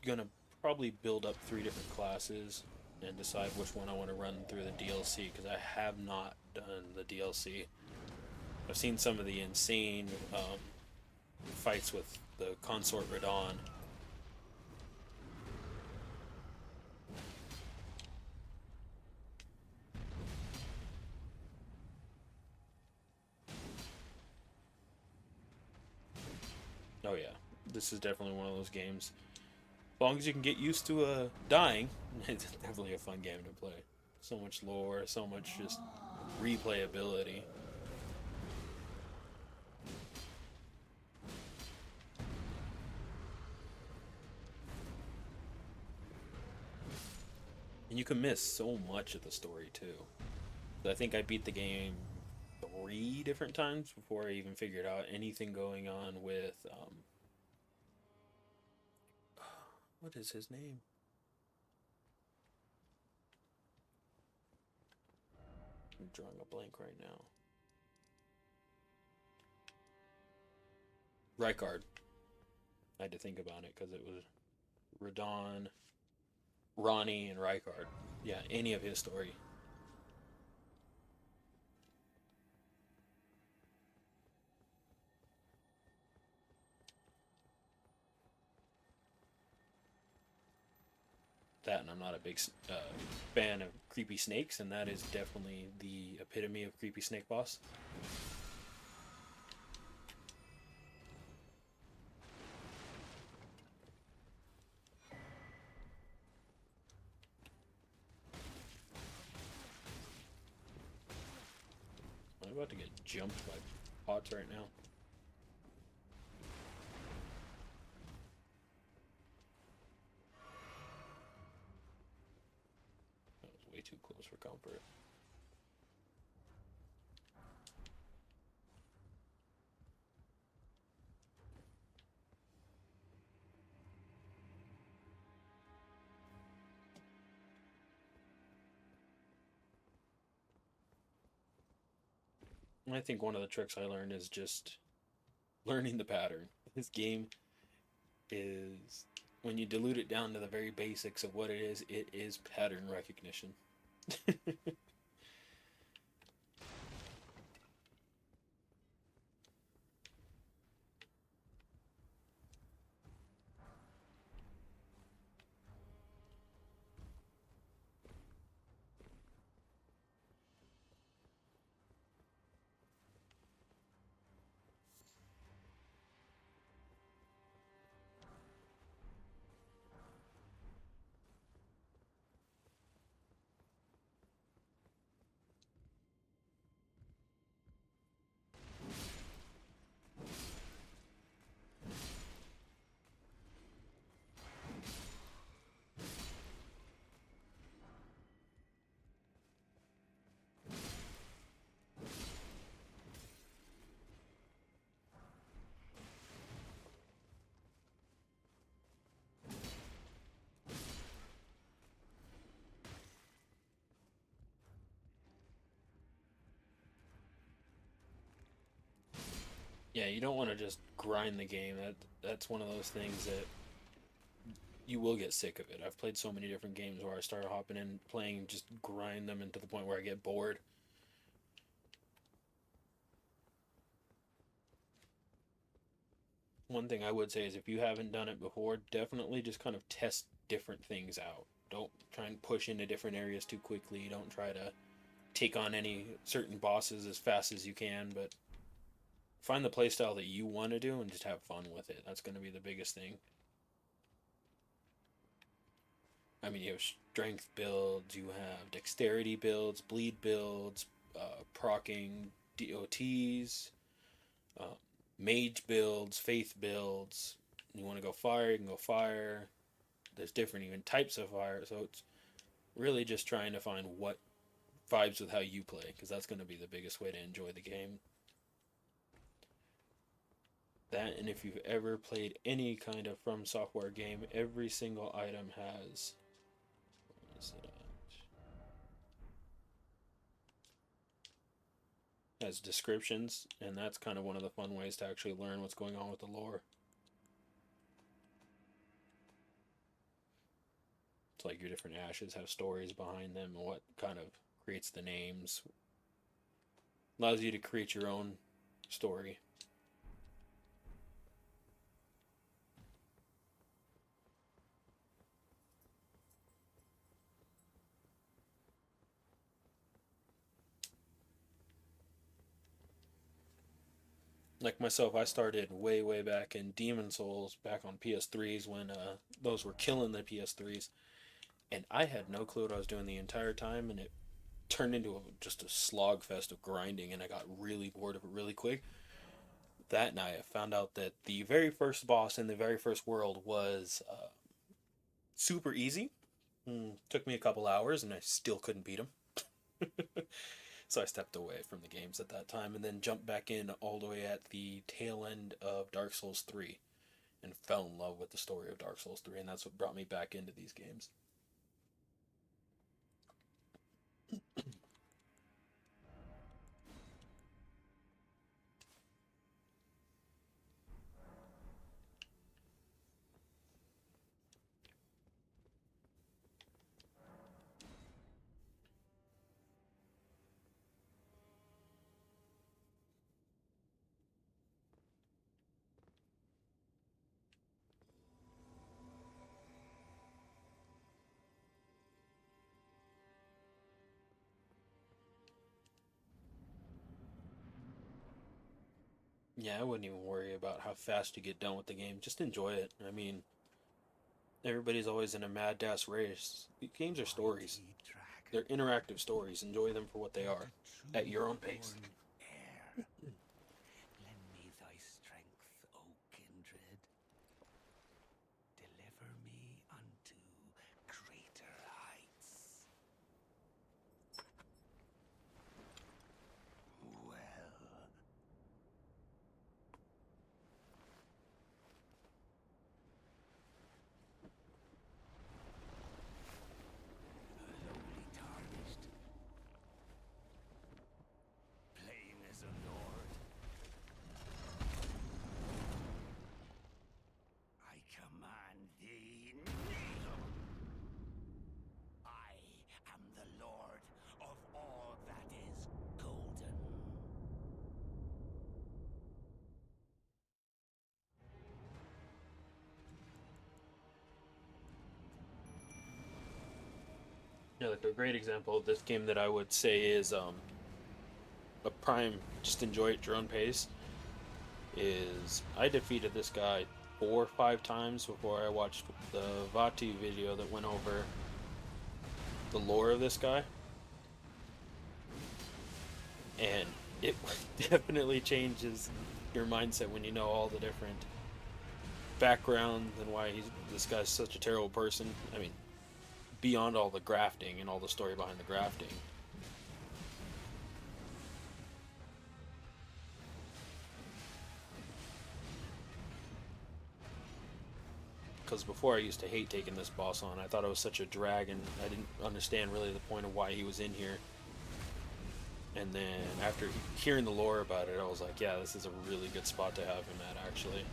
gonna probably build up 3 different classes and decide which one I want to run through the DLC, because I have not done the DLC. I've seen some of the insane fights with the consort Radon. Oh yeah, this is definitely one of those games. As long as you can get used to dying, it's definitely a fun game to play. So much lore, so much just replayability. And you can miss so much of the story too. I think I beat the game 3 different times before I even figured out anything going on with what is his name? I'm drawing a blank right now. Rykard. I had to think about it because it was Radon, Ronnie, and Rykard. Yeah, any of his story. That, and I'm not a big fan of creepy snakes, and that is definitely the epitome of creepy snake boss. I'm about to get jumped by pots right now. That was way too close for comfort. I think one of the tricks I learned is just learning the pattern. This game is, when you dilute it down to the very basics of what it is pattern recognition. Yeah, you don't want to just grind the game. That's one of those things that you will get sick of it. I've played so many different games where I start hopping in, playing, just grind them into the point where I get bored. One thing I would say is if you haven't done it before, definitely just kind of test different things out. Don't try and push into different areas too quickly. Don't try to take on any certain bosses as fast as you can, but find the playstyle that you want to do and just have fun with it. That's going to be the biggest thing. I mean, you have strength builds, you have dexterity builds, bleed builds, procking DOTs, uh, mage builds, faith builds. You want to go fire, you can go fire. There's different even types of fire, so it's really just trying to find what vibes with how you play, because that's going to be the biggest way to enjoy the game. That, and if you've ever played any kind of From Software game, every single item has descriptions, and that's kind of one of the fun ways to actually learn what's going on with the lore. It's like your different ashes have stories behind them and what kind of creates the names. Allows you to create your own story. Like myself, I started way back in Demon Souls back on PS3s when those were killing the PS3s, and I had no clue what I was doing the entire time, and it turned into just a slog fest of grinding, and I got really bored of it really quick. That night, I found out that the very first boss in the very first world was super easy. Took me a couple hours, and I still couldn't beat him. So I stepped away from the games at that time and then jumped back in all the way at the tail end of Dark Souls 3 and fell in love with the story of Dark Souls 3, and that's what brought me back into these games. Yeah, I wouldn't even worry about how fast you get done with the game. Just enjoy it. I mean, everybody's always in a mad dash race. Games are stories. They're interactive stories. Enjoy them for what they are, at your own pace. Lend me thy strength, O kindred. Deliver me unto greater heights. Well, lowly Tarnished, plain as a lord. I command thee, kneel! I am the lord of all that is golden. Yeah, like a great example of this game that I would say is a prime, just enjoy it at your own pace, is I defeated this guy 4 or 5 times before I watched the VOD video that went over the lore of this guy. And it definitely changes your mindset when you know all the different backgrounds and why this guy's such a terrible person. I mean, beyond all the grafting and all the story behind the grafting. Because before I used to hate taking this boss on. I thought it was such a drag, and I didn't understand really the point of why he was in here. And then after hearing the lore about it, I was like, yeah, this is a really good spot to have him at, actually.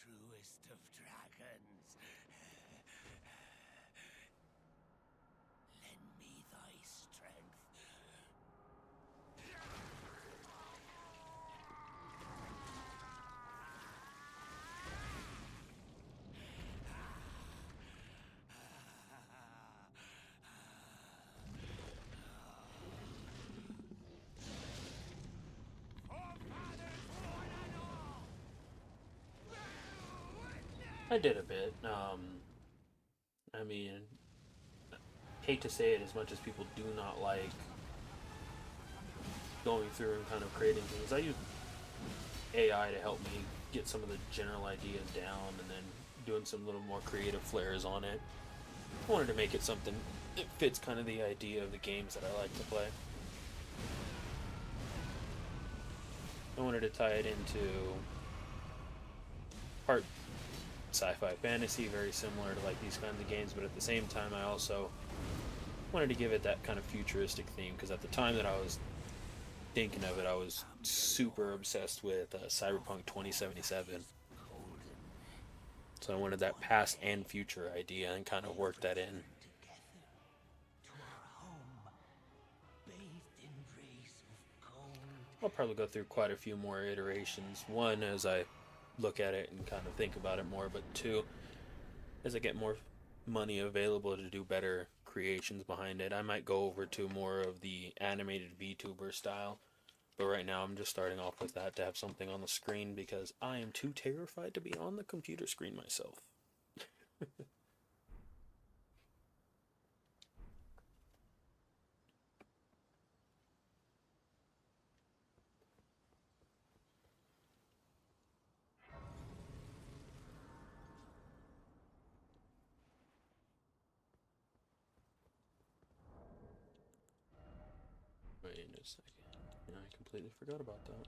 Truest of dragons. Lend me thy strength. I did a bit. I mean, hate to say it, as much as people do not like going through and kind of creating things, I use AI to help me get some of the general ideas down and then doing some little more creative flares on it. I wanted to make it something that fits kind of the idea of the games that I like to play. I wanted to tie it into part sci-fi fantasy, very similar to like these kinds of games, but at the same time I also wanted to give it that kind of futuristic theme, because at the time that I was thinking of it, I was super obsessed with Cyberpunk 2077. So I wanted that past and future idea and kind of work that in. I'll probably go through quite a few more iterations. One, as I look at it and kind of think about it more, but two, as I get more money available to do better creations behind it, I might go over to more of the animated VTuber style. But right now, I'm just starting off with that to have something on the screen because I am too terrified to be on the computer screen myself. Wait a second. Yeah, I completely forgot about that.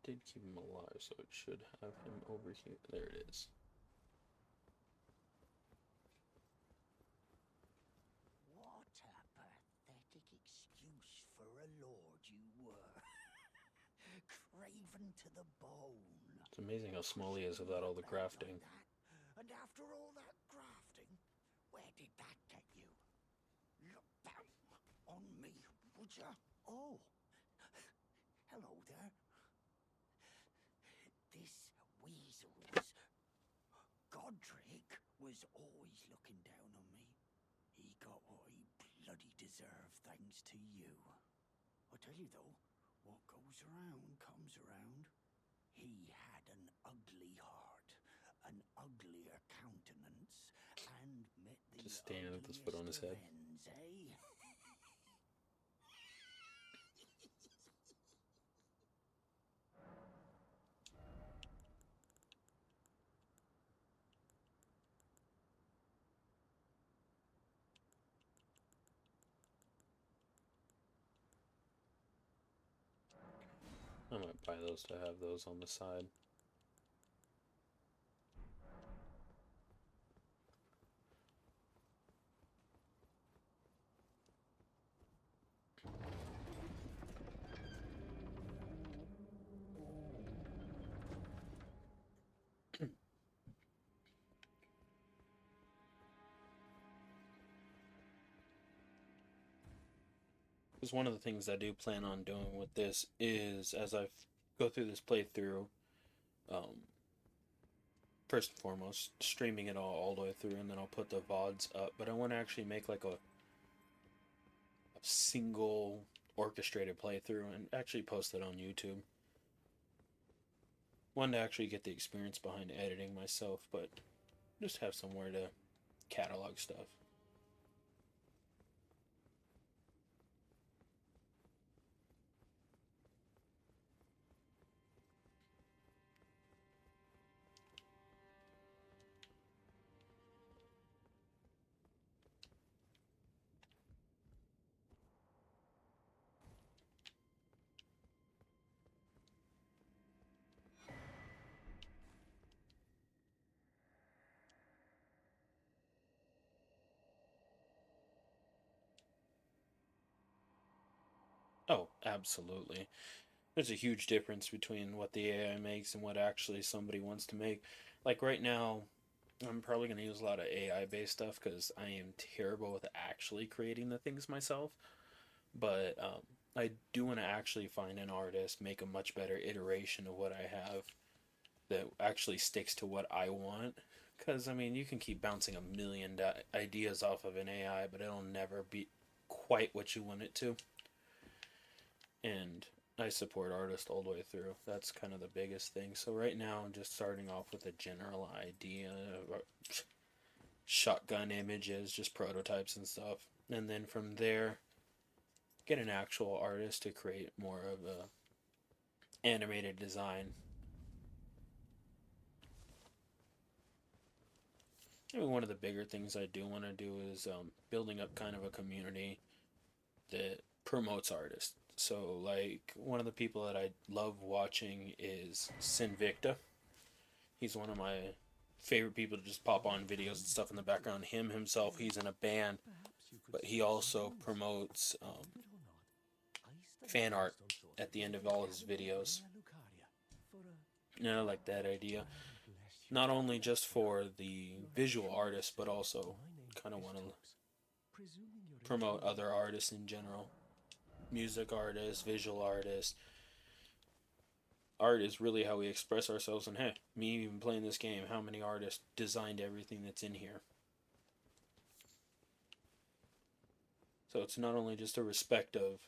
Did keep him alive, so it should have him over here. There it is. What a pathetic excuse for a lord you were. Craven to the bone. It's amazing how small he is without all the grafting. And after all that grafting, where did that get you? Look down on me, would ya? Oh, hello there. This weasel's Godric was always looking down on me. He got what he bloody deserved thanks to you. I tell you though, what goes around comes around. He had an ugly heart, an uglier countenance, and met the Just standing with his foot on his head. ends, eh? I might buy those to have those on the side. Because one of the things I do plan on doing with this is, as I go through this playthrough, first and foremost, streaming it all the way through, and then I'll put the VODs up. But I want to actually make like a single orchestrated playthrough and actually post it on YouTube. Wanted to actually get the experience behind editing myself, but just have somewhere to catalog stuff. Oh, absolutely. There's a huge difference between what the AI makes and what actually somebody wants to make. Like right now, I'm probably going to use a lot of AI based stuff because I am terrible with actually creating the things myself. But I do want to actually find an artist, make a much better iteration of what I have that actually sticks to what I want. Because, I mean, you can keep bouncing a million ideas off of an AI, but it'll never be quite what you want it to. And I support artists all the way through. That's kind of the biggest thing. So right now I'm just starting off with a general idea, shotgun images, just prototypes and stuff. And then from there, get an actual artist to create more of a animated design. I mean, one of the bigger things I do want to do is building up kind of a community that promotes artists. So, like, one of the people that I love watching is Sinvicta. He's one of my favorite people to just pop on videos and stuff in the background. Him himself, he's in a band, but he also promotes fan art at the end of all his videos. And I like that idea. Not only just for the visual artists, but also kind of want to promote other artists in general. Music artists, visual artists. Art is really how we express ourselves, and hey, me even playing this game, how many artists designed everything that's in here? So it's not only just a respect of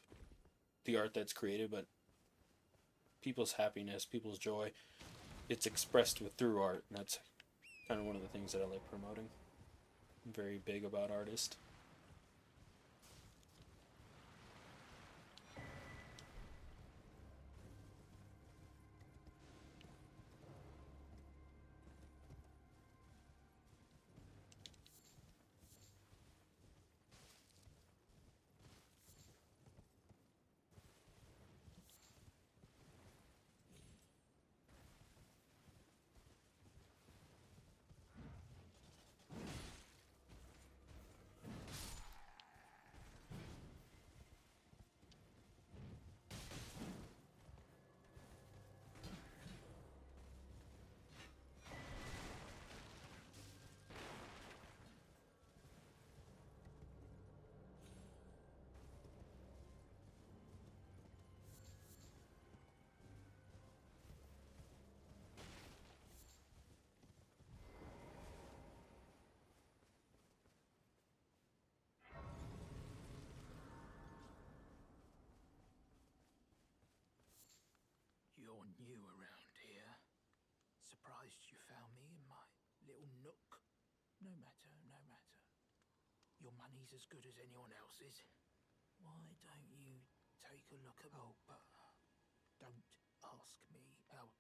the art that's created, but people's happiness, people's joy. It's expressed through art, and that's kind of one of the things that I like promoting. I'm very big about artists. You're new around here. Surprised you found me in my little nook. No matter, no matter. Your money's as good as anyone else's. Why don't you take a look at... Oh, but don't ask me how...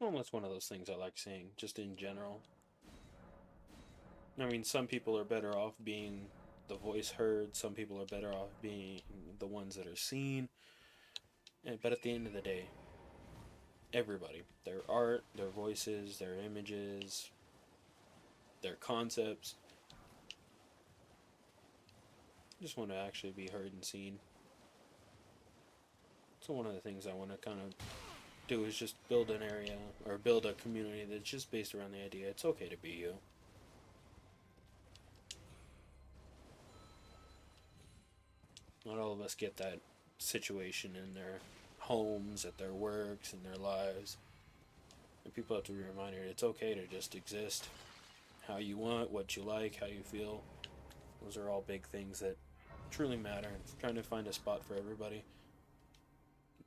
Well, that's one of those things I like seeing, just in general. I mean, some people are better off being the voice heard, some people are better off being the ones that are seen. But at the end of the day, everybody, their art, their voices, their images, their concepts. I just want to actually be heard and seen. So one of the things I want to kind of do is just build an area or build a community that's just based around the idea it's okay to be you. Not all of us get that situation in their homes, at their works, in their lives. And people have to be reminded it's okay to just exist. How you want, what you like, how you feel. Those are all big things that truly matter. And trying to find a spot for everybody.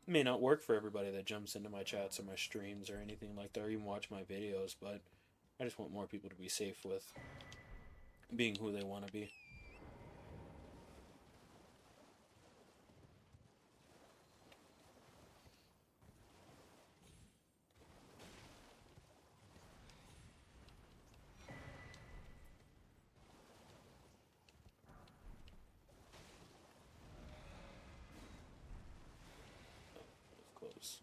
It may not work for everybody that jumps into my chats or my streams or anything like that, or even watch my videos, but I just want more people to be safe with being who they want to be. Close.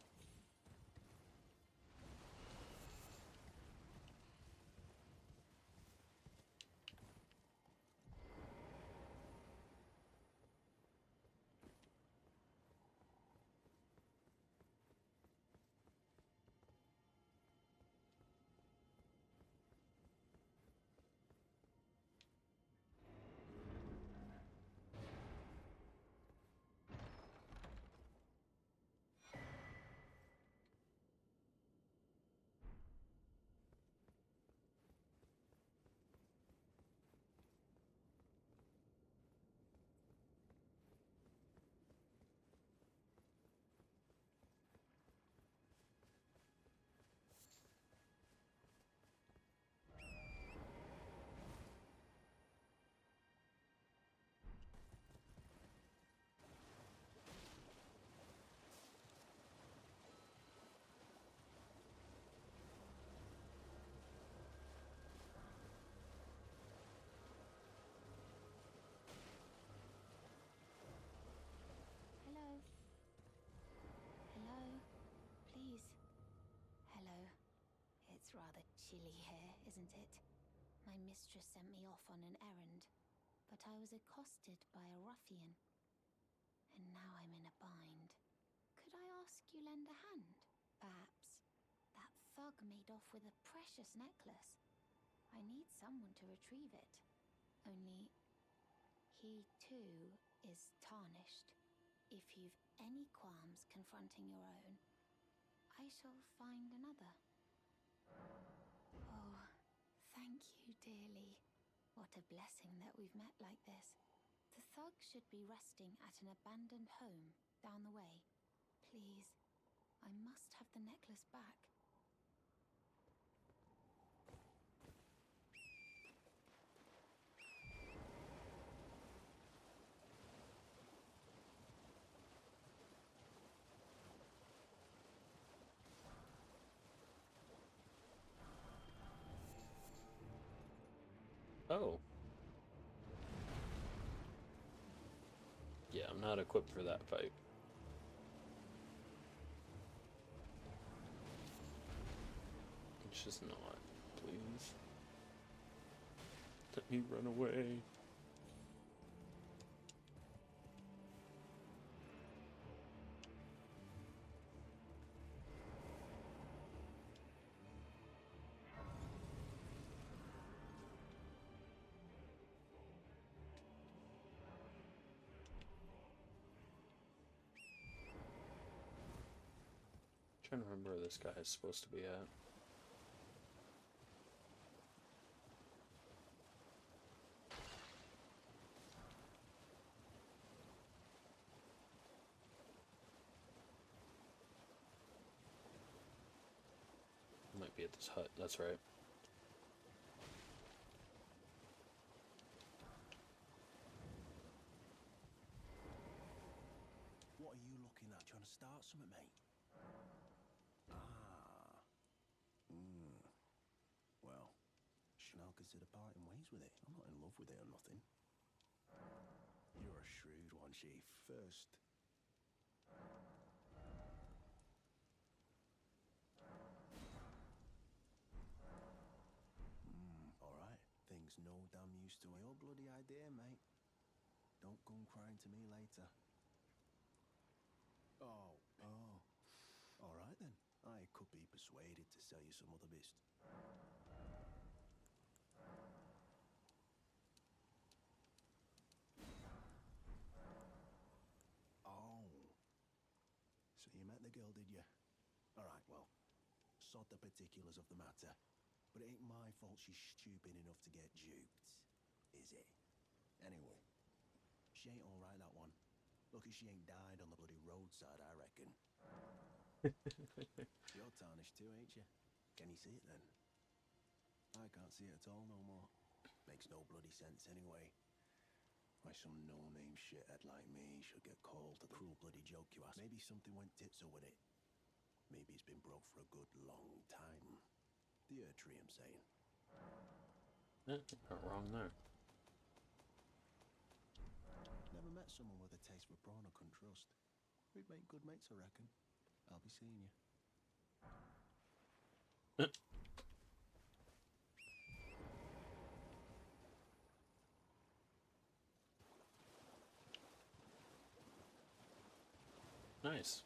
Hello? Hello? Please? Hello? It's rather chilly here, isn't it? My mistress sent me off on an errand, but I was accosted by a ruffian. And now I'm in a bind. Could I ask you lend a hand, perhaps? That thug made off with a precious necklace. I need someone to retrieve it. Only, he too is tarnished. If you've any qualms confronting your own, I shall find another. Oh, thank you dearly. What a blessing that we've met like this. The thug should be resting at an abandoned home down the way. Please, I must have the necklace back. Oh. Yeah, I'm not equipped for that fight. It's just not. Please. Let me run away. Trying to remember where this guy is supposed to be at. Might be at this hut, that's right. What are you looking at? Trying to start something, mate? Ah. Well, should now consider parting ways with it. I'm not in love with it or nothing. You're a shrewd one, Chief. First, all right. damn used to your bloody idea, mate. Don't come crying to me later. Oh. All right then. I could be persuaded to sell you some other beast. Oh. So you met the girl, did you? All right, well, sod the particulars of the matter. But it ain't my fault she's stupid enough to get duped, is it? Anyway, she ain't all right, that one. Lucky she ain't died on the bloody roadside, I reckon. You're tarnished too, ain't you? Can you see it then? I can't see it at all no more. Makes no bloody sense anyway. Why some no-name shithead like me should get called to the cruel bloody joke you asked. Maybe something went tits-o with it. Maybe it's been broke for a good long time. The earth tree, I'm saying. Yeah, not wrong there. Never met someone with a taste for prawn I couldn't trust. We'd make good mates, I reckon. I'll be seeing you. Nice.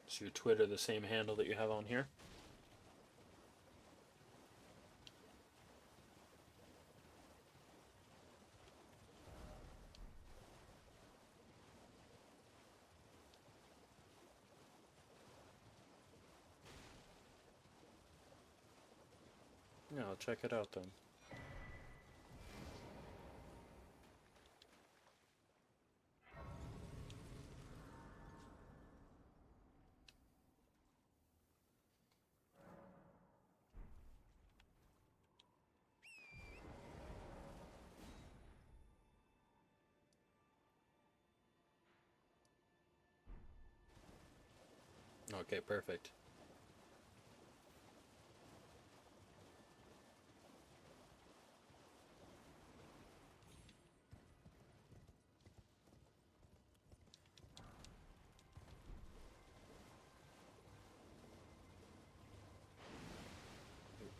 Is your Twitter the same handle that you have on here? Yeah, I'll check it out then. Okay, perfect.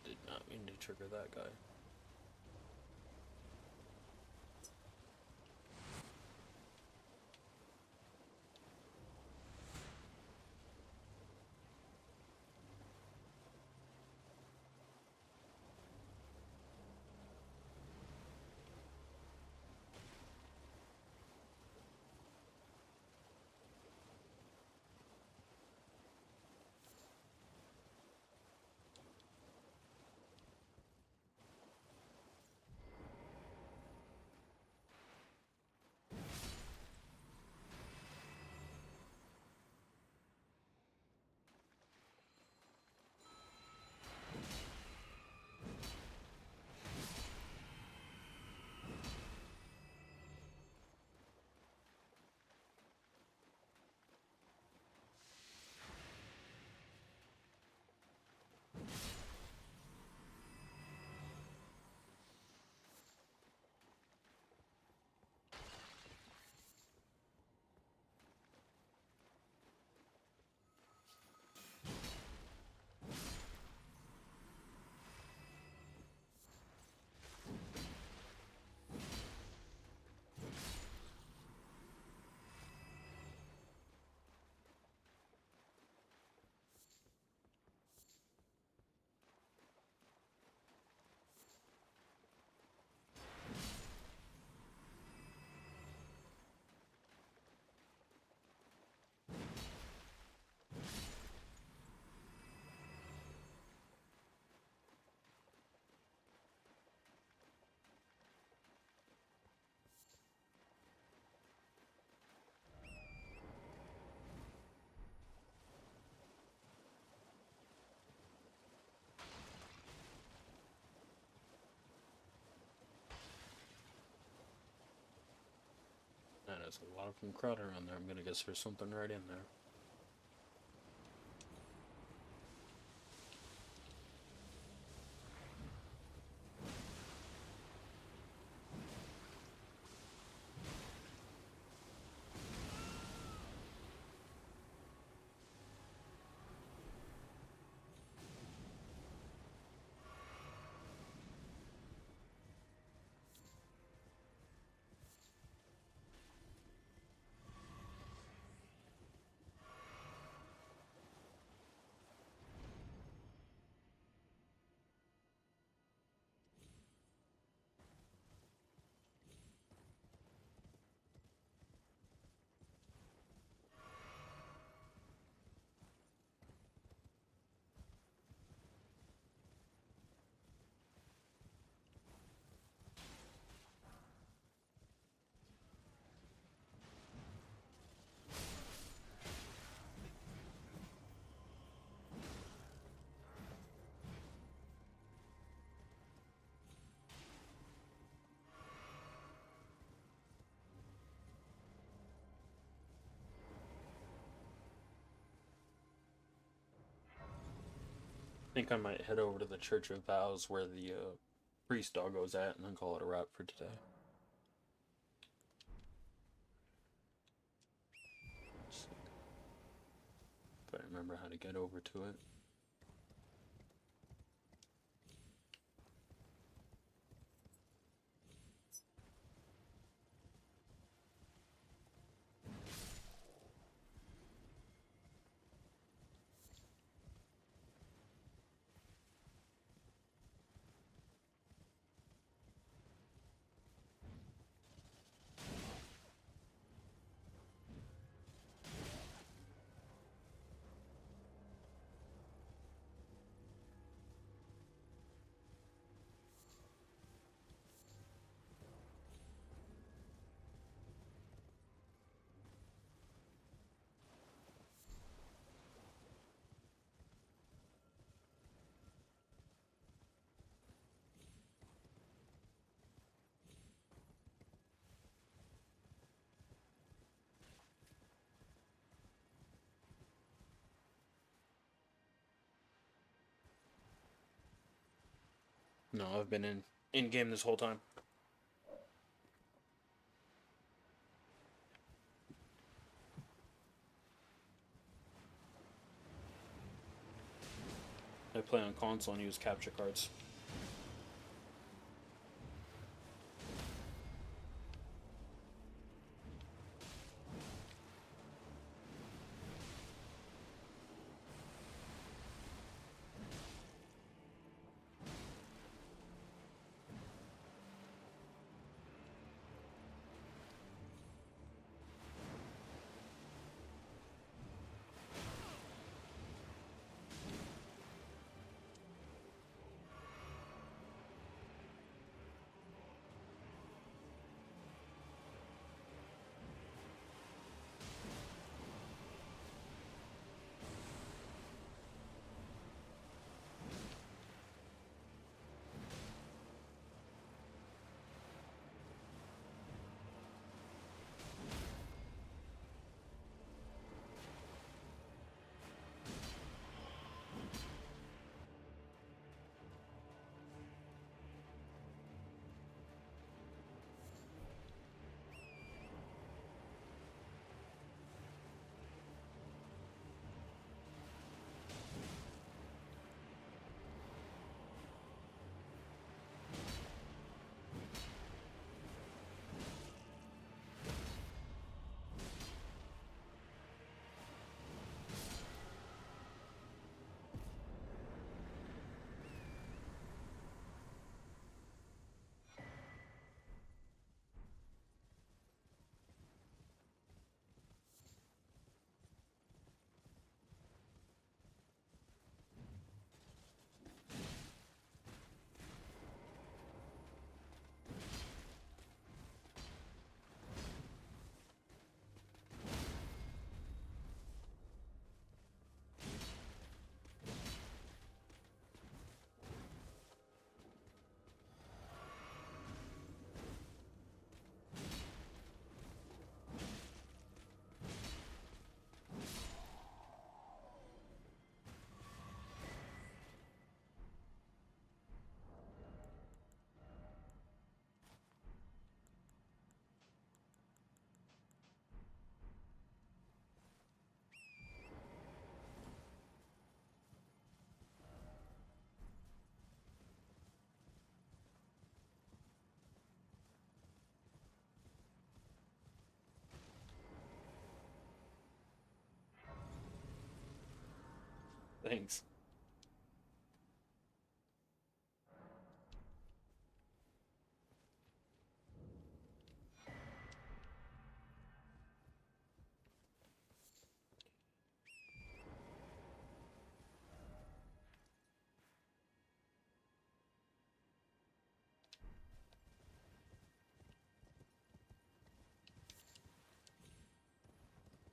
Did not mean to trigger that guy. That is a lot of crowd around there. I'm gonna guess there's something right in there. think I might head over to the Church of Vows where the priest doggo's at, and then call it a wrap for today. Let's see if I remember how to get over to it. No, I've been in game this whole time. I play on console and use capture cards. Thanks.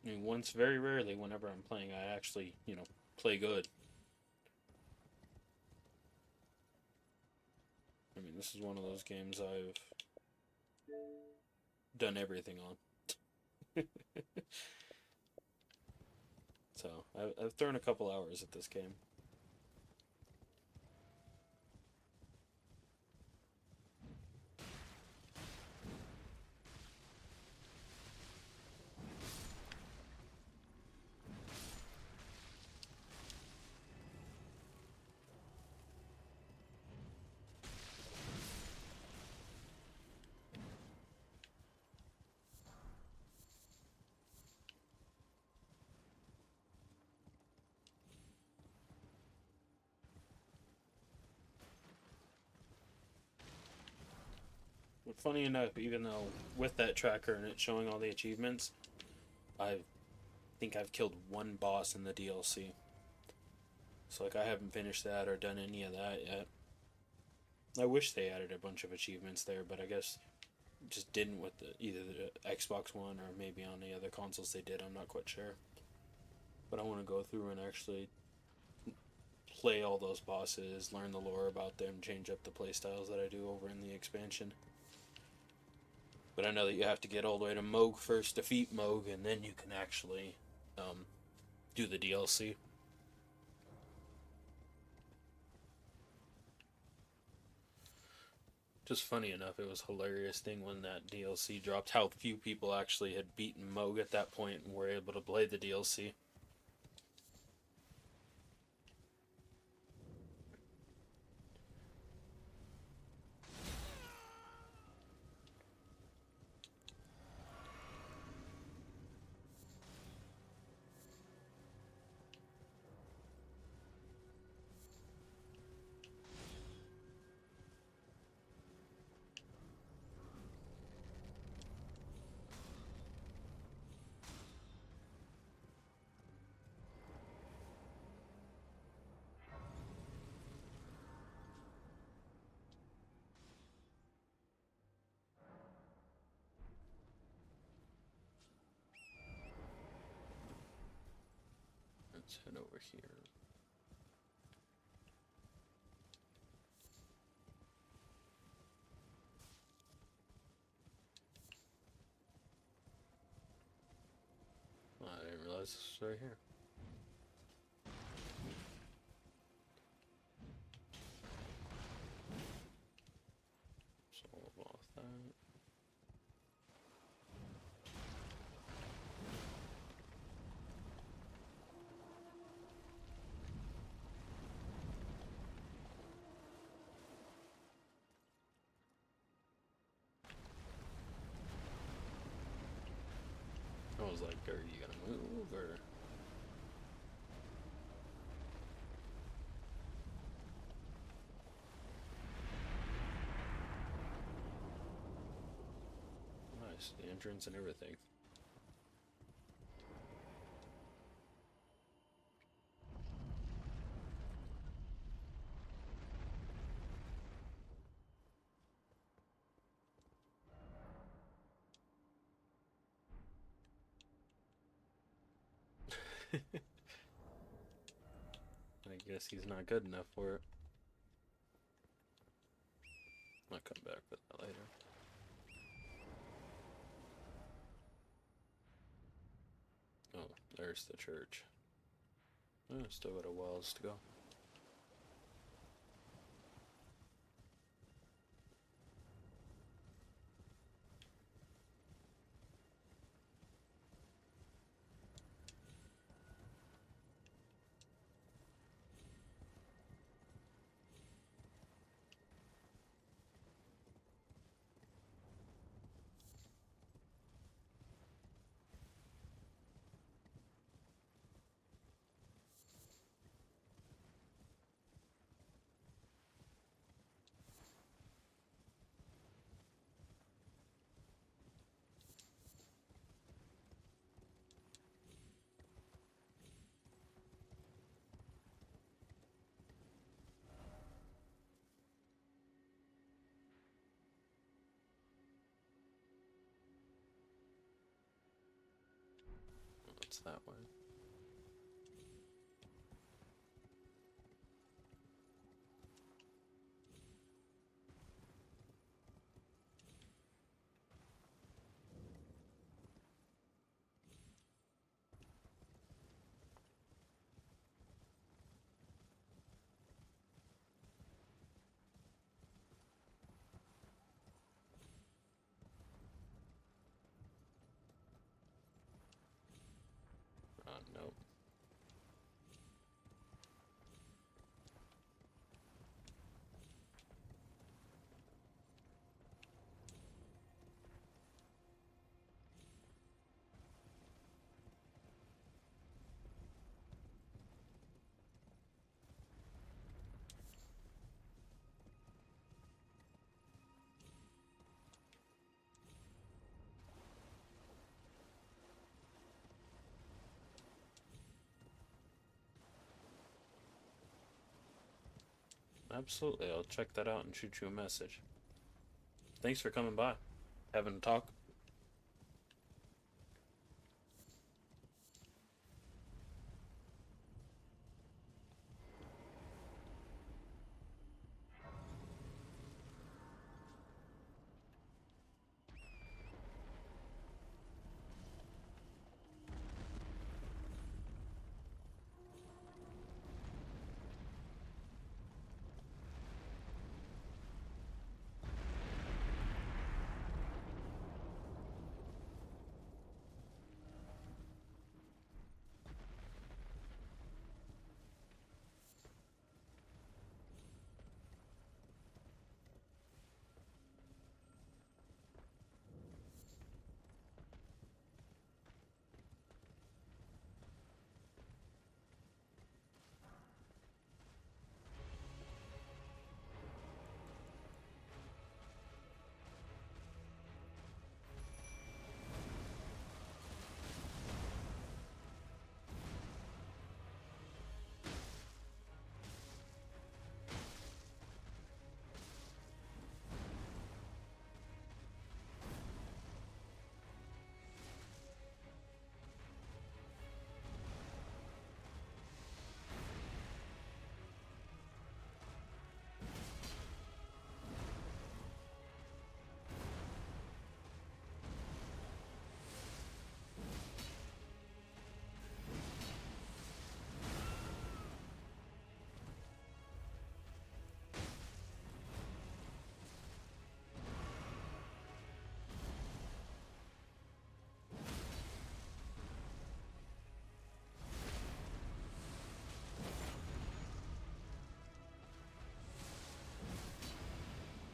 I mean, once, very rarely, whenever I'm playing, I actually, play good. I mean, this is one of those games I've done everything on. So, I've thrown a couple hours at this game. funny enough, even though with that tracker and it showing all the achievements, I think I've killed one boss in the DLC. So like I haven't finished that or done any of that yet. I wish they added a bunch of achievements there, but I guess just didn't with either the Xbox One or maybe on the other consoles they did. I'm not quite sure. But I want to go through and actually play all those bosses, learn the lore about them, change up the playstyles that I do over in the expansion. But I know that you have to get all the way to Moog first, defeat Moog, and then you can actually do the DLC. Just funny enough, it was a hilarious thing when that DLC dropped, how few people actually had beaten Moog at that point and were able to play the DLC. Let's head over here. I didn't realize this was right here. Solve off that. I was like, are you gonna move or? Nice, the entrance and everything. I guess he's not good enough for it. I'll come back for that later. Oh, there's the church. Oh, still got a whiles to go. What's that way? Absolutely, I'll check that out and shoot you a message. Thanks for coming by. Having a talk.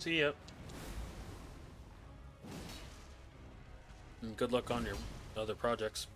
See ya. And good luck on your other projects.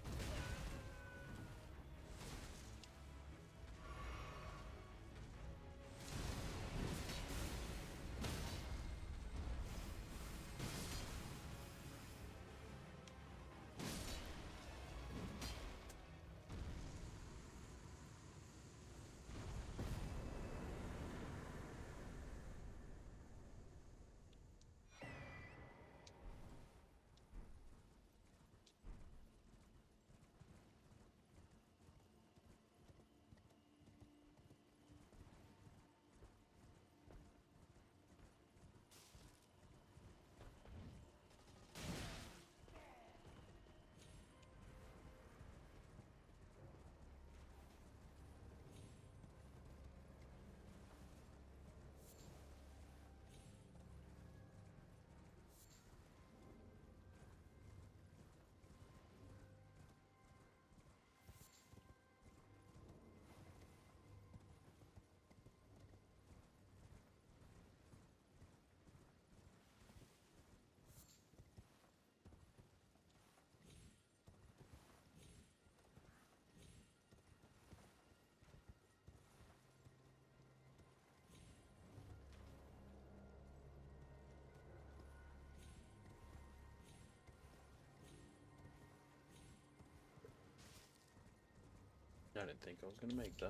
I didn't think I was gonna make that.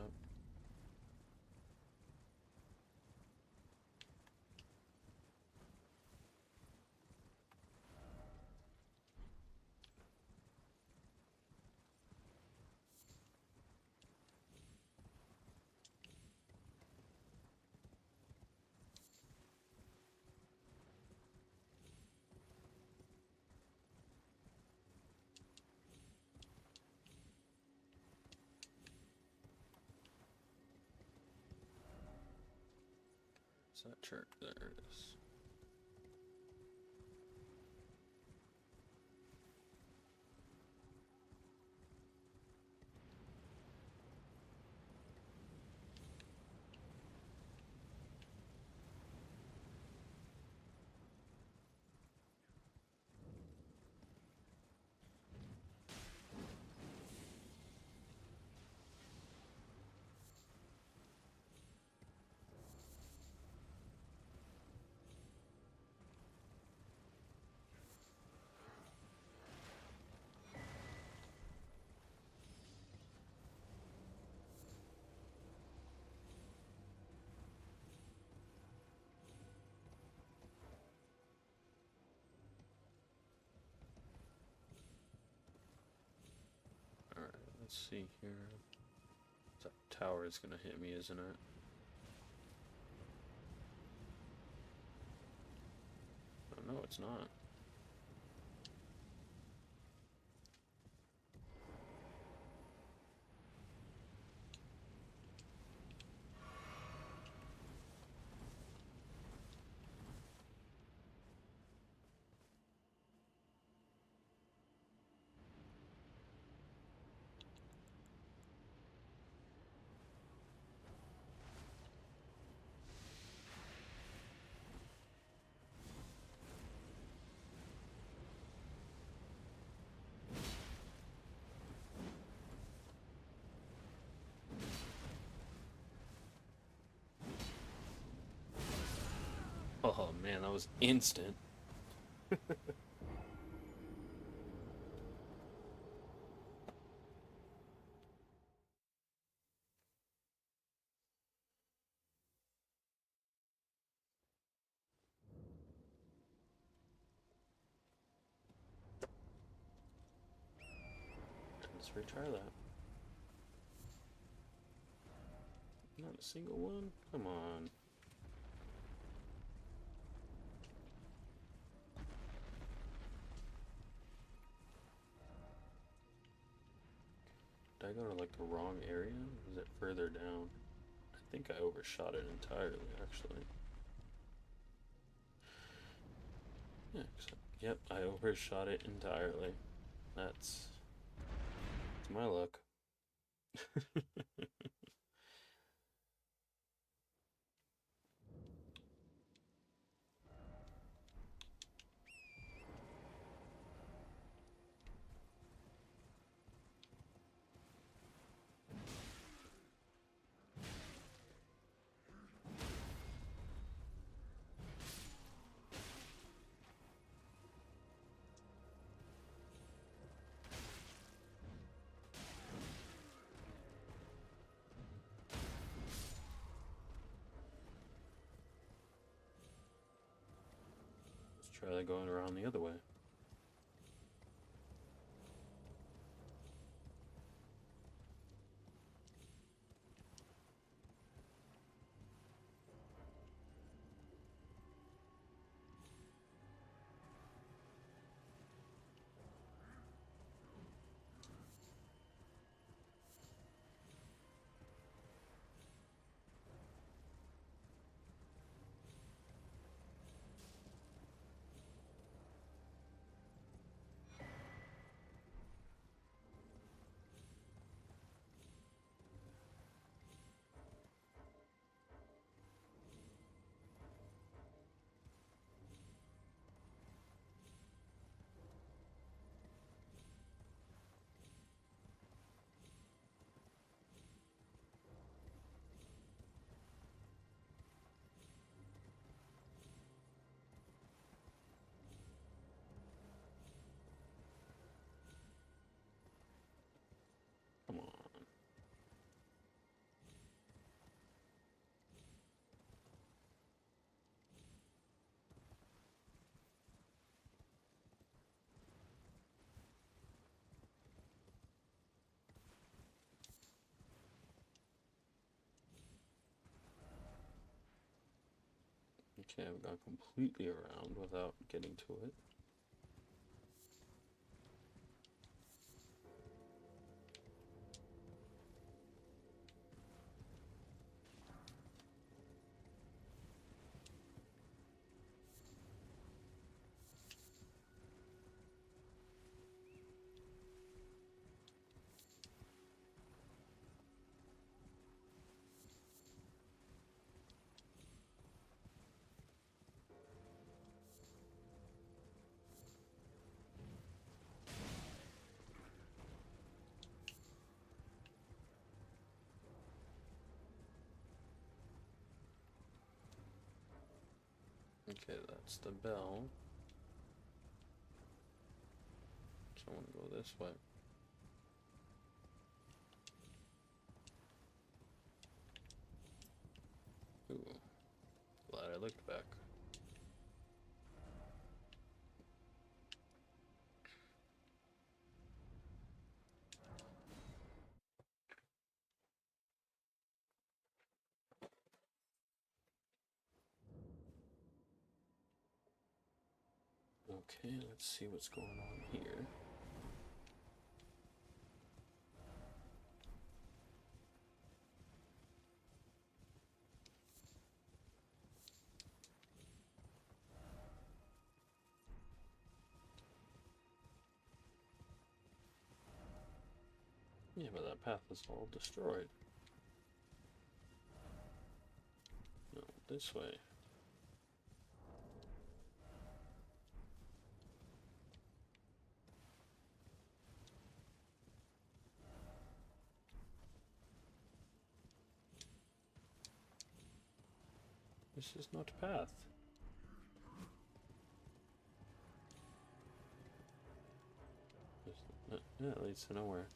Is that church? There it is. Let's see here. That tower is gonna hit me, isn't it? Oh, no, it's not. Oh man, that was instant. Let's retry that. Not a single one? Come on. Did I go to like the wrong area? Is it further down? I think I overshot it entirely, actually. Yeah, yep, I overshot it entirely. That's my luck. Let's try that going around the other way. Come on. Okay, I've gone completely around without getting to it. Okay, that's the bell. So I want to go this way. Ooh, glad I looked back. Okay, let's see what's going on here. Yeah, but that path is all destroyed. No, this way. This is not a path. Yeah, it leads to nowhere.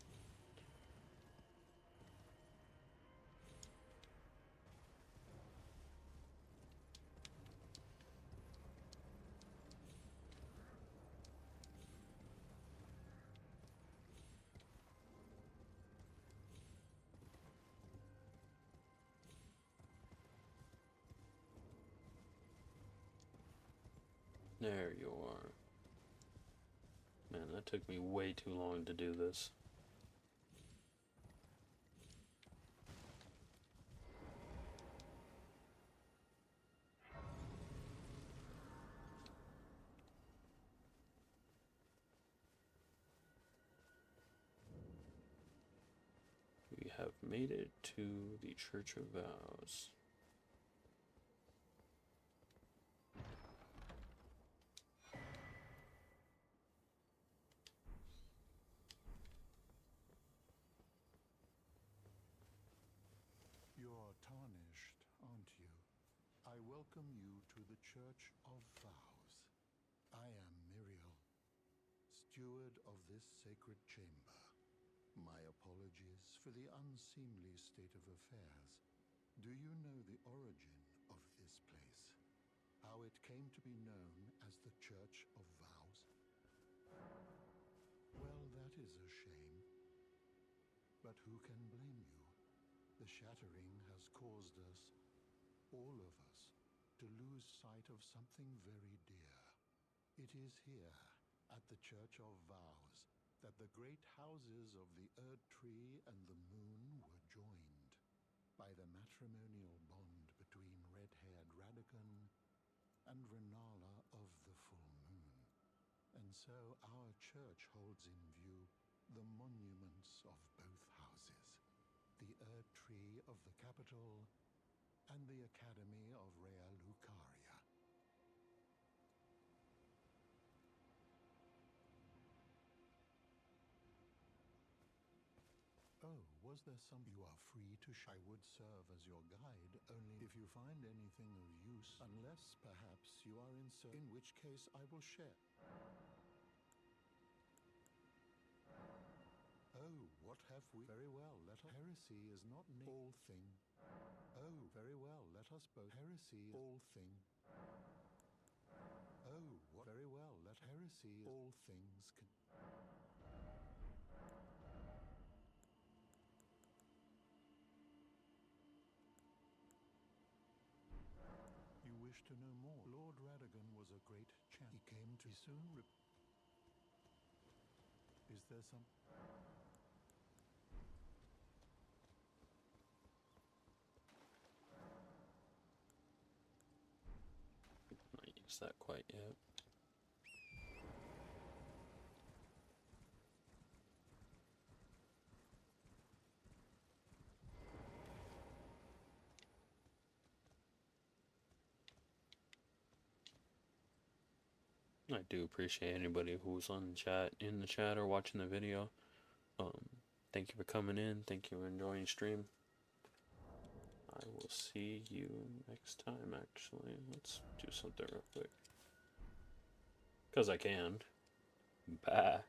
There you are. Man, that took me way too long to do this. We have made it to the Church of Vows. You're tarnished, aren't you? I welcome you to the Church of Vows. I am Miriel, steward of this sacred chamber. My apologies for the unseemly state of affairs. Do you know the origin of this place? How it came to be known as the Church of Vows? Well, that is a shame. But who can blame you? The shattering has caused us, all of us, to lose sight of something very dear. It is here, at the Church of Vows, that the great houses of the Erd Tree and the Moon were joined by the matrimonial bond between red-haired Radagon and Renala of the Full Moon. And so our church holds in view the monuments of both houses, the Erd Tree of the capital and the Academy of Rea Lucaria. Oh, was there some... You are free to... I would serve as your guide, only if you find anything of use, unless, perhaps, you are in which case I will share. Oh, what have we... Very well, let us... Heresy is not all thing. Oh, very well, let us both... Heresy all thing. Oh, what... Very well, let... Heresy all things can... You wish to know more? Lord Radagon was a great champ. He came to soon... Is there some... Not used that quite yet. I do appreciate anybody who's on chat, in the chat, or watching the video. Thank you for coming in. Thank you for enjoying stream. I will see you next time, actually. Let's do something real quick. Because I can. Bye.